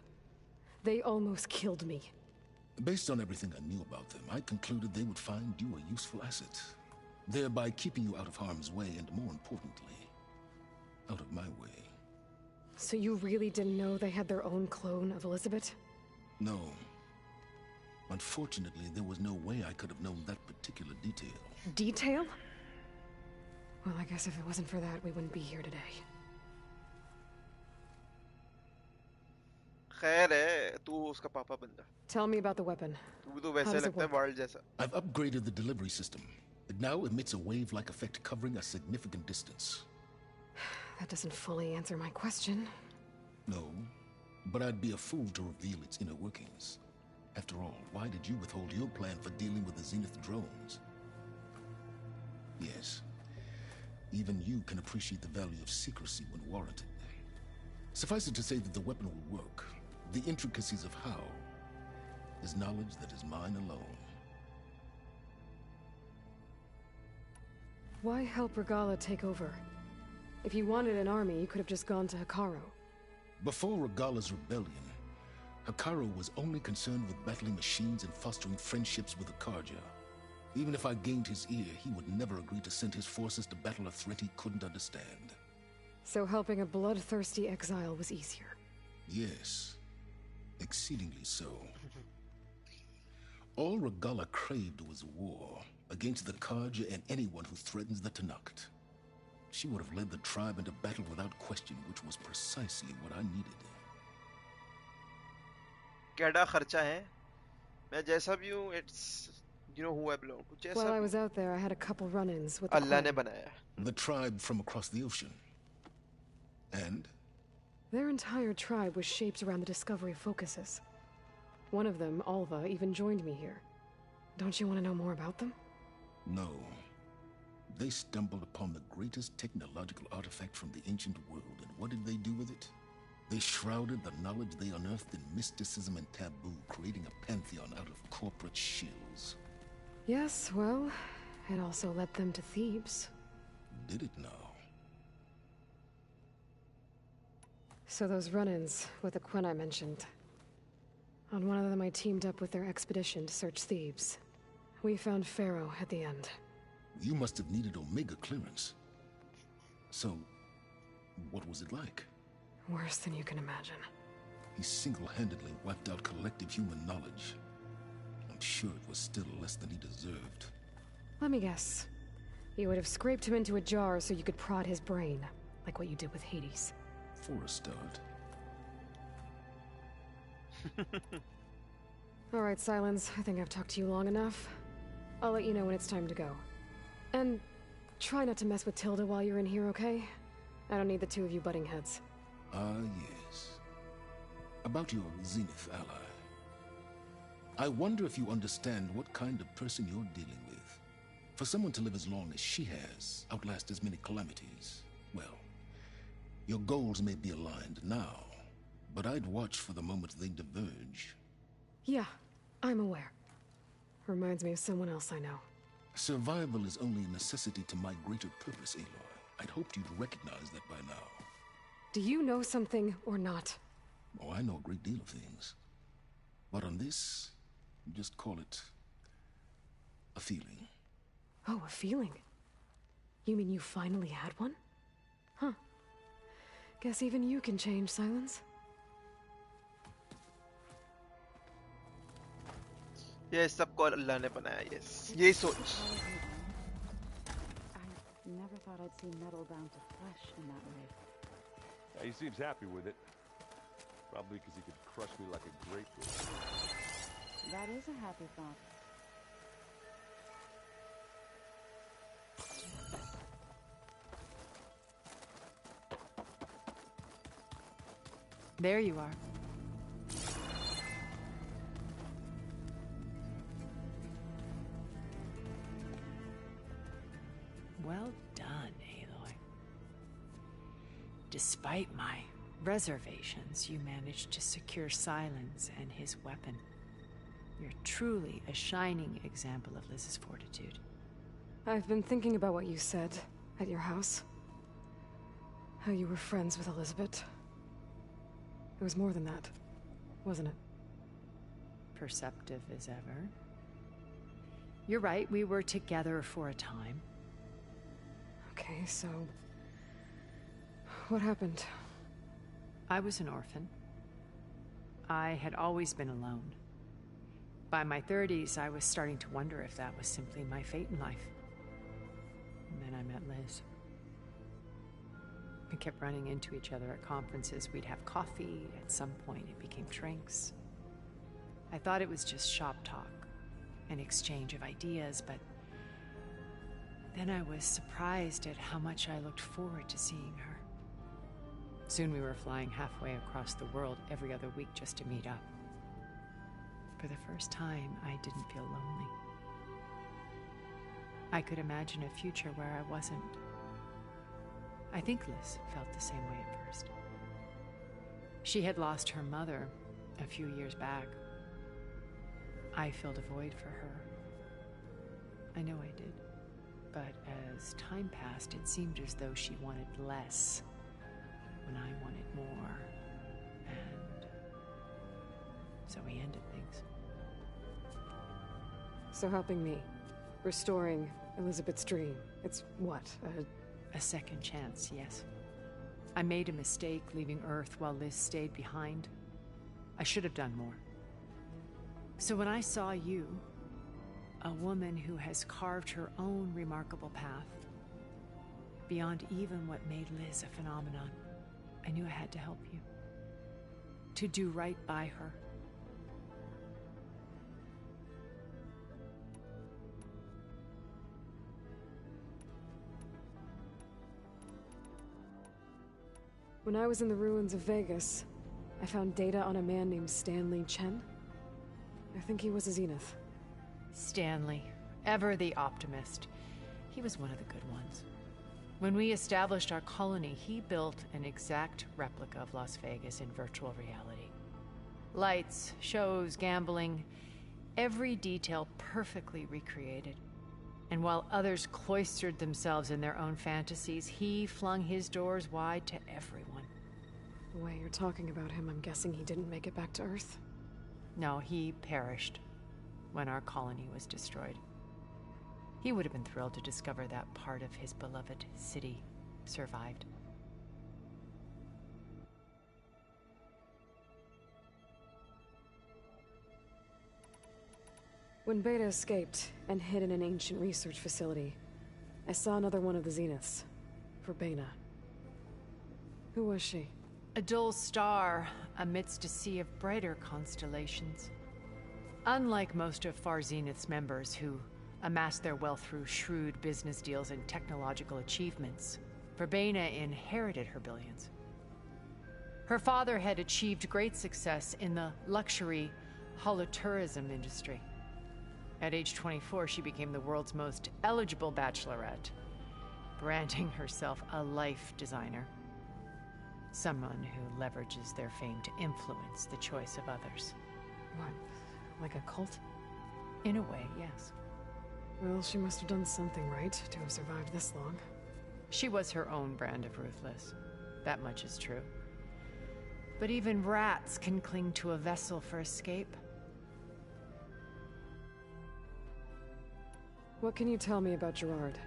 C: They almost killed me.
U: Based on everything I knew about them, I concluded they would find you a useful asset, thereby keeping you out of harm's way and, more importantly, out of my way.
C: So you really didn't know they had their own clone of Elizabeth?
U: No. Unfortunately, there was no way I could have known that particular detail.
C: Detail? Well, I guess if it wasn't for that, we wouldn't be here today.
A: खैर है, तू उसका पापा बन जा.
C: Tell me about the weapon.
A: तू तो वैसे लगता है वर्ल्ड जैसा.
U: I've upgraded the delivery system. It now emits a wave-like effect covering a significant distance.
C: That doesn't fully answer my question.
U: No, but I'd be a fool to reveal its inner workings. After all, why did you withhold your plan for dealing with the Zenith drones? Yes, even you can appreciate the value of secrecy when warranted. Suffice it to say that the weapon will work. The intricacies of how is knowledge that is mine alone.
C: Why help Regalla take over? If you wanted an army, you could have just gone to Hekarro.
U: Before Regalla's rebellion, Hekarro was only concerned with battling machines and fostering friendships with the Karja. Even if I gained his ear, he would never agree to send his forces to battle a threat he couldn't understand.
C: So helping a bloodthirsty exile was easier.
U: Yes, exceedingly so. All Regalla craved was war against the Karja and anyone who threatens the Tenakth. She would have led the tribe into battle without question, which was precisely what I needed.
A: क्या खर्चा है? मैं जैसा भी हूँ, it's you know who I belong to.
C: While I was out there, I had a couple run-ins with the
A: अल्लाह ने बनाया.
U: The tribe from across the ocean. And?
C: Their entire tribe was shaped around the Discovery focuses. One of them, Alva, even joined me here. Don't you want to know more about them?
U: No. They stumbled upon the greatest technological artifact from the ancient world, and what did they do with it? They shrouded the knowledge they unearthed in mysticism and taboo, creating a pantheon out of corporate shills.
C: Yes, well, it also led them to Thebes.
U: Did it now?
C: So those run-ins with the Quen I mentioned. On one of them I teamed up with their expedition to search Thebes. We found Pharaoh at the end.
U: You must have needed Omega clearance. So, what was it like?
C: Worse than you can imagine.
U: He single-handedly wiped out collective human knowledge. I'm sure it was still less than he deserved.
C: Let me guess. You would have scraped him into a jar so you could prod his brain, like what you did with Hades.
U: For a start.
C: All right, Silence. I think I've talked to you long enough. I'll let you know when it's time to go. And try not to mess with Tilda while you're in here, okay? I don't need the two of you butting heads.
U: Ah, yes. About your Zenith ally. I wonder if you understand what kind of person you're dealing with. For someone to live as long as she has, outlast as many calamities, well, your goals may be aligned now, but I'd watch for the moment they diverge.
C: Yeah, I'm aware. Reminds me of someone else I know.
U: Survival is only a necessity to my greater purpose, Aloy. I'd hoped you'd recognize that by now.
C: Do you know something or not?
U: Oh, I know a great deal of things. But on this, just call it a feeling.
C: Oh, a feeling? You mean you finally had one? Huh. Guess even you can change, Silence.
A: Yes, सबको अल्लाह ने बनाया. Yes, यही सोच.
B: I never thought I'd see metal bound to flesh in that way.
O: Yeah, he seems happy with it. Probably because he could crush me like a grapefruit.
B: That is a happy thought.
K: There you are. Well done, Aloy. Despite my reservations, you managed to secure Silence and his weapon. You're truly a shining example of Liz's fortitude.
C: I've been thinking about what you said at your house. How you were friends with Elizabeth. It was more than that, wasn't it?
K: Perceptive as ever. You're right, we were together for a time.
C: Okay, so... what happened?
K: I was an orphan. I had always been alone. By my 30s, I was starting to wonder if that was simply my fate in life. And then I met Liz. We kept running into each other at conferences. We'd have coffee. At some point, it became drinks. I thought it was just shop talk, an exchange of ideas, but then I was surprised at how much I looked forward to seeing her. Soon we were flying halfway across the world every other week just to meet up. For the first time, I didn't feel lonely. I could imagine a future where I wasn't. I think Liz felt the same way at first. She had lost her mother a few years back. I filled a void for her. I know I did. But as time passed, it seemed as though she wanted less when I wanted more. And so we ended things.
C: So helping me, restoring Elizabeth's dream, it's what,
K: a second chance, yes. I made a mistake leaving Earth while Liz stayed behind. I should have done more. So when I saw you, a woman who has carved her own remarkable path, beyond even what made Liz a phenomenon, I knew I had to help you. To do right by her.
C: When I was in the ruins of Vegas, I found data on a man named Stanley Chen. I think he was a Zenith.
K: Stanley, ever the optimist. He was one of the good ones. When we established our colony, he built an exact replica of Las Vegas in virtual reality. Lights, shows, gambling, every detail perfectly recreated. And while others cloistered themselves in their own fantasies, he flung his doors wide to everyone.
C: The way you're talking about him, I'm guessing he didn't make it back to Earth?
K: No, he perished when our colony was destroyed. He would have been thrilled to discover that part of his beloved city survived.
C: When Beta escaped and hid in an ancient research facility, I saw another one of the Zeniths. Verbena. Who was she?
K: A dull star amidst a sea of brighter constellations. Unlike most of Far Zenith's members who amassed their wealth through shrewd business deals and technological achievements, Verbena inherited her billions. Her father had achieved great success in the luxury holotourism industry. At age 24, she became the world's most eligible bachelorette, branding herself a life designer. Someone who leverages their fame to influence the choice of others.
C: What? Like a cult?
K: In a way, yes.
C: Well, she must have done something right to have survived this long.
K: She was her own brand of ruthless. That much is true. But even rats can cling to a vessel for escape.
C: What can you tell me about Gerard?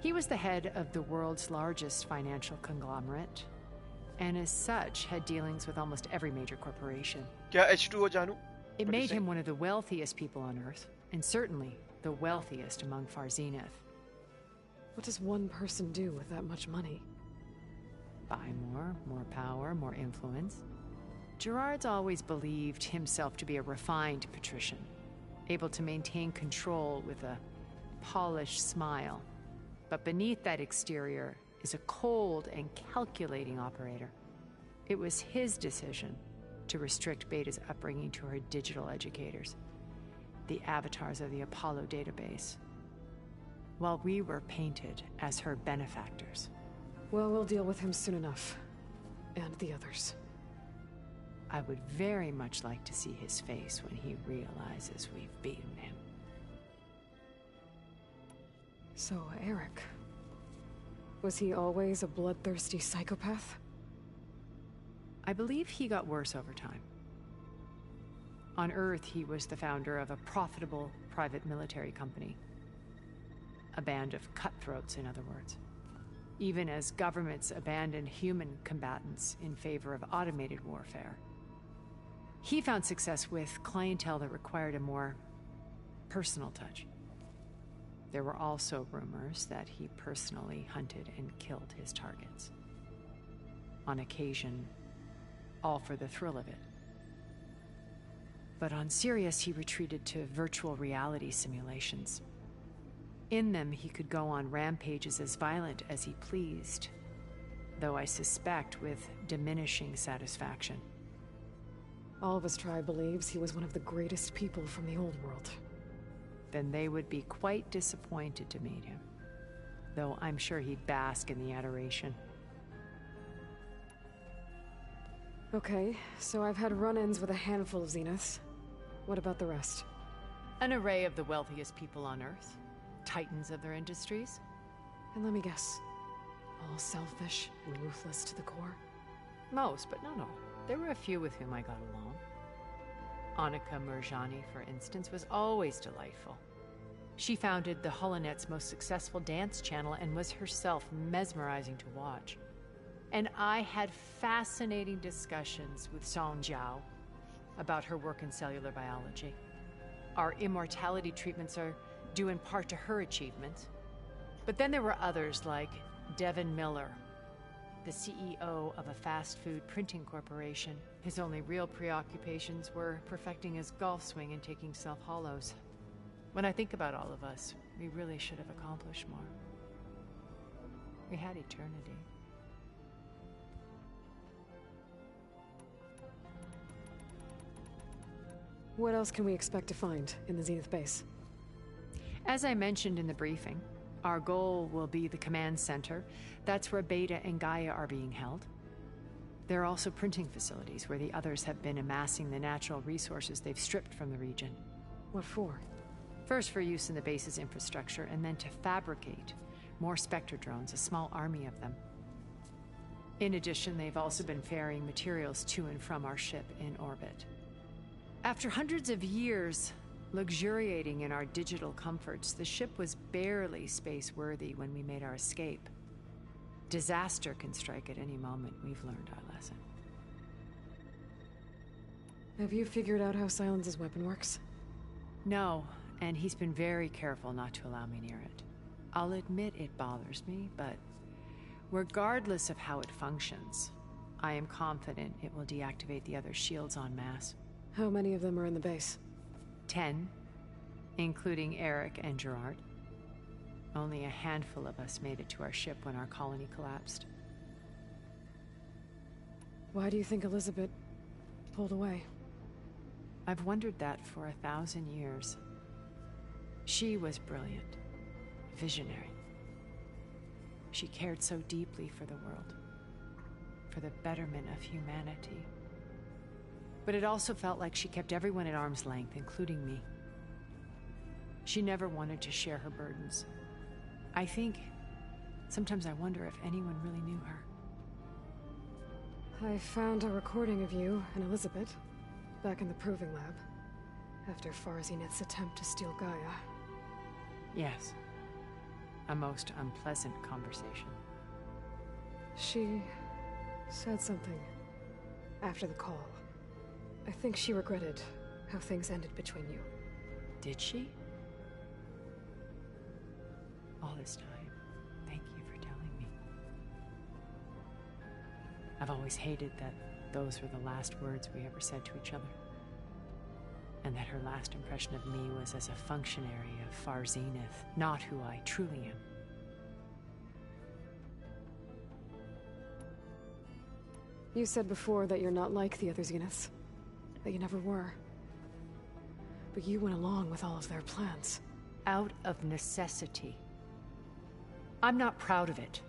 K: He was the head of the world's largest financial conglomerate, and as such had dealings with almost every major corporation.
A: Kya H2O Janu?
K: It made him one of the wealthiest people on Earth, and certainly the wealthiest among Far Zenith.
C: What does one person do with that much money?
K: Buy more power, more influence. Gerard's always believed himself to be a refined patrician, able to maintain control with a polished smile. But beneath that exterior is a cold and calculating operator. It was his decision to restrict Beta's upbringing to her digital educators, the avatars of the Apollo database, while we were painted as her benefactors.
C: Well, we'll deal with him soon enough. And the others.
K: I would very much like to see his face when he realizes we've beaten him.
C: So, Eric. Was he always a bloodthirsty psychopath?
K: I believe he got worse over time. On Earth, he was the founder of a profitable private military company. A band of cutthroats, in other words. Even as governments abandoned human combatants in favor of automated warfare. He found success with clientele that required a more personal touch. There were also rumors that he personally hunted and killed his targets. On occasion, all for the thrill of it. But on Sirius, he retreated to virtual reality simulations. In them, he could go on rampages as violent as he pleased, though I suspect with diminishing satisfaction.
C: All of his tribe believes he was one of the greatest people from the old world.
K: Then they would be quite disappointed to meet him, though I'm sure he'd bask in the adoration.
C: Okay, so I've had run-ins with a handful of Zeniths. What about the rest?
K: An array of the wealthiest people on Earth. Titans of their industries.
C: And let me guess, all selfish and ruthless to the core?
K: Most, but not all. There were a few with whom I got along. Annika Murjani, for instance, was always delightful. She founded the Holonet's most successful dance channel and was herself mesmerizing to watch. And I had fascinating discussions with Song Jiao about her work in cellular biology. Our immortality treatments are due in part to her achievements. But then there were others like Devin Miller, the CEO of a fast food printing corporation. His only real preoccupations were perfecting his golf swing and taking self-hollows. When I think about all of us, we really should have accomplished more. We had eternity.
C: What else can we expect to find in the Zenith base?
K: As I mentioned in the briefing, our goal will be the command center. That's where Beta and Gaia are being held. There are also printing facilities where the others have been amassing the natural resources they've stripped from the region.
C: What for?
K: First for use in the base's infrastructure, and then to fabricate more Spectre drones, a small army of them. In addition, they've also been ferrying materials to and from our ship in orbit. After hundreds of years, Luxuriating in our digital comforts, the ship was barely space-worthy when we made our escape. Disaster can strike at any moment. We've learned our lesson.
C: Have you figured out how Silence's weapon works?
K: No, and he's been very careful not to allow me near it. I'll admit it bothers me, but regardless of how it functions, I am confident it will deactivate the other shields en masse.
C: How many of them are in the base?
K: 10, including Eric and Gerard. Only a handful of us made it to our ship when our colony collapsed.
C: Why do you think Elizabeth pulled away?
K: I've wondered that for 1,000 years. She was brilliant, visionary. She cared so deeply for the world, for the betterment of humanity. But it also felt like she kept everyone at arm's length, including me. She never wanted to share her burdens. I think sometimes I wonder if anyone really knew her.
C: I found a recording of you and Elizabeth back in the proving lab after Farzineth's attempt to steal Gaia.
K: Yes. A most unpleasant conversation.
C: She said something after the call. I think she regretted how things ended between you.
K: Did she? All this time, thank you for telling me. I've always hated that those were the last words we ever said to each other. And that her last impression of me was as a functionary of Farzineth, not who I truly am.
C: You said before that you're not like the other Zeniths. That you never were. But you went along with all of their plans.
K: Out of necessity. I'm not proud of it.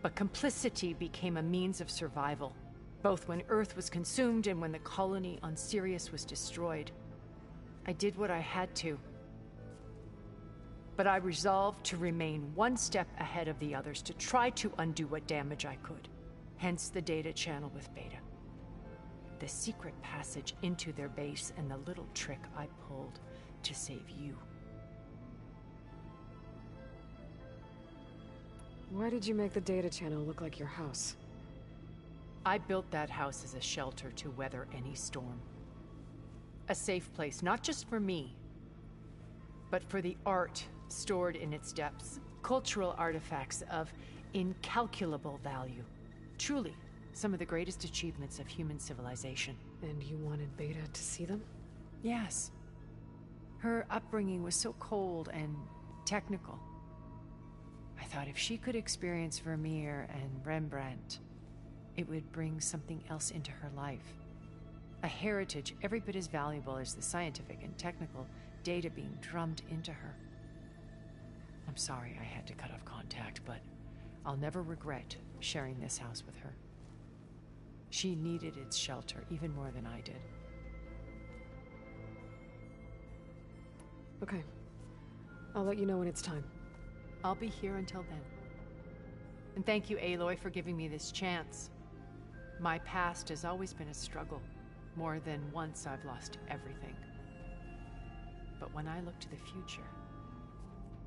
K: But complicity became a means of survival, both when Earth was consumed and when the colony on Sirius was destroyed. I did what I had to. But I resolved to remain one step ahead of the others, to try to undo what damage I could. Hence the data channel with Beta. The secret passage into their base and the little trick I pulled to save you.
C: Why did you make the data channel look like your house?
K: I built that house as a shelter to weather any storm. A safe place, not just for me, but for the art stored in its depths. Cultural artifacts of incalculable value. Truly, some of the greatest achievements of human civilization.
C: And you wanted Beta to see them?
K: Yes. Her upbringing was so cold and technical. I thought if she could experience Vermeer and Rembrandt, it would bring something else into her life. A heritage every bit as valuable as the scientific and technical data being drummed into her. I'm sorry I had to cut off contact, but I'll never regret sharing this house with her. She needed its shelter even more than I did.
C: Okay. I'll let you know when it's time.
K: I'll be here until then. And thank you, Aloy, for giving me this chance. My past has always been a struggle. More than once I've lost everything. But when I look to the future,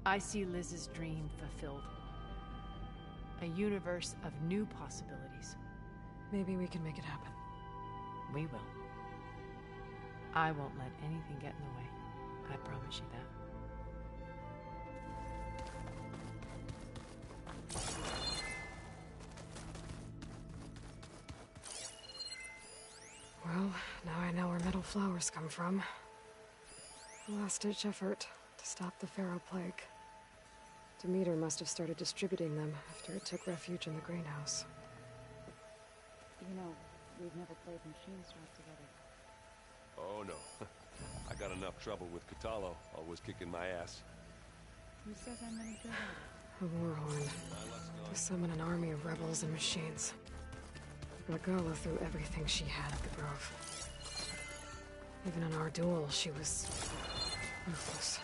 K: I see Liz's dream fulfilled. A universe of new possibilities.
C: Maybe we can make it happen.
K: We will. I won't let anything get in the way. I promise you that.
C: Well, now I know where metal flowers come from. A last-ditch effort to stop the Pharaoh Plague. Demeter must have started distributing them after it took refuge in the greenhouse.
B: You know, we've never played Machine Strike together.
O: Oh no. I got enough trouble with Kotallo, always kicking my ass.
B: Who says I'm any good at it?
C: A warhorn. To summon an army of rebels and machines. Regala threw everything she had at the Grove. Even in our duel, she was ruthless.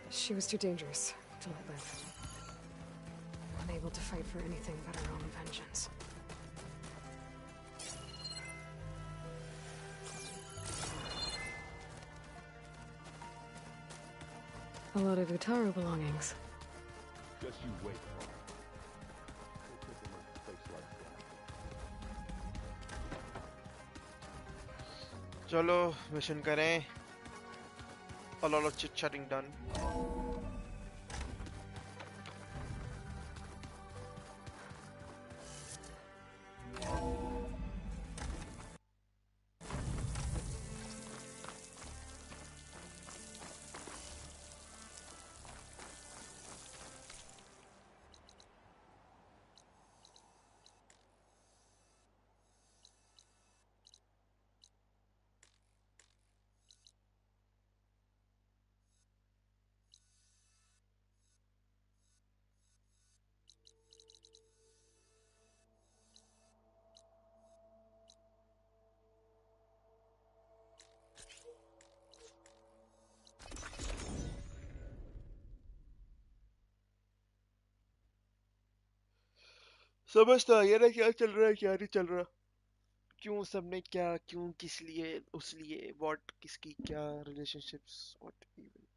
C: She was too dangerous to let live. Unable to fight for anything but her own vengeance. A lot of Utaru belongings.
O: Just you wait.
A: चलो mission करें. A lot of chit-chatting done. समझ तो आ गया ना क्या चल रहा है क्या नहीं चल रहा. क्यों सबने क्या क्यों किस लिए उस लिए व्हाट किसकी क्या रिलेशनशिप्स व्हाट इवन.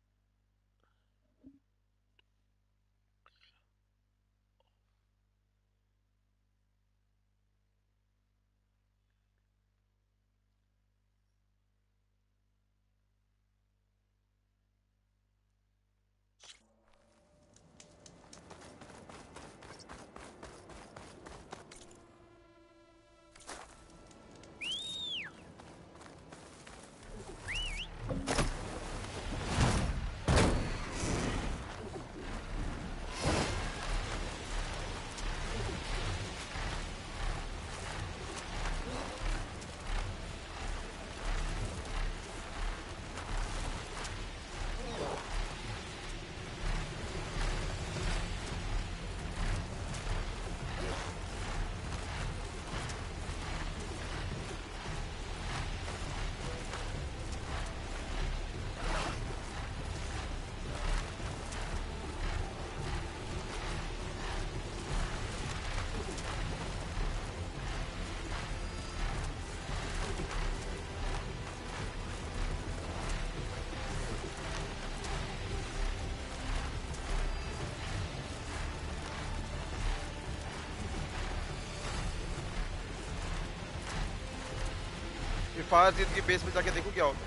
A: फायर की बेस में जाके देखो क्या होगा.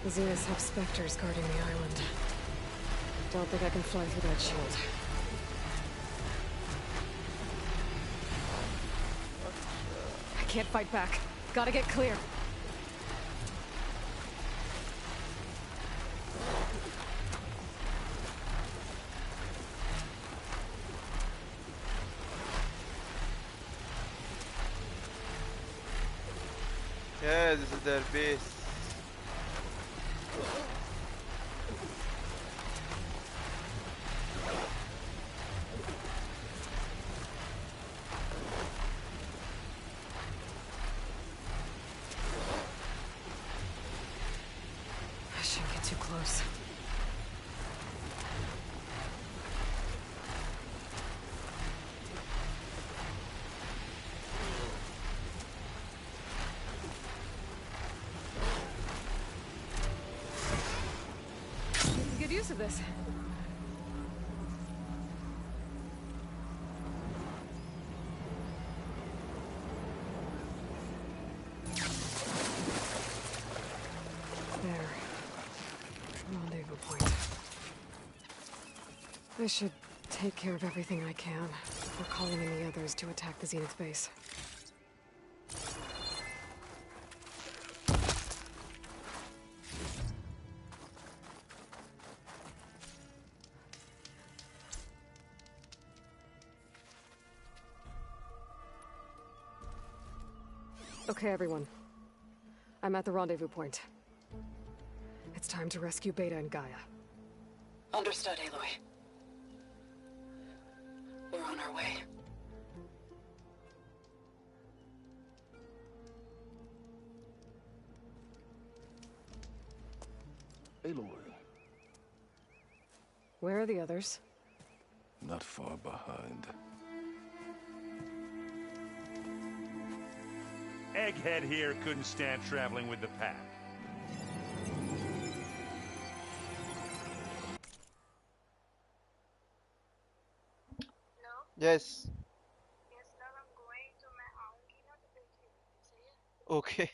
C: The Zeniths have specters guarding the island. Don't think I can fly through that shield. I can't fight back. Gotta get clear.
A: Yeah, this is their base.
C: I shouldn't get too close. Good use of this. There. Rendezvous point. I should take care of everything I can before calling in the others to attack the Zenith base. Okay, everyone. I'm at the rendezvous point. It's time to rescue Beta and Gaia.
J: Understood, Aloy. We're on our way.
U: Aloy.
C: Where are the others?
U: Not far behind.
D: Egghead here couldn't stand traveling with the pack.
A: Yes. Okay.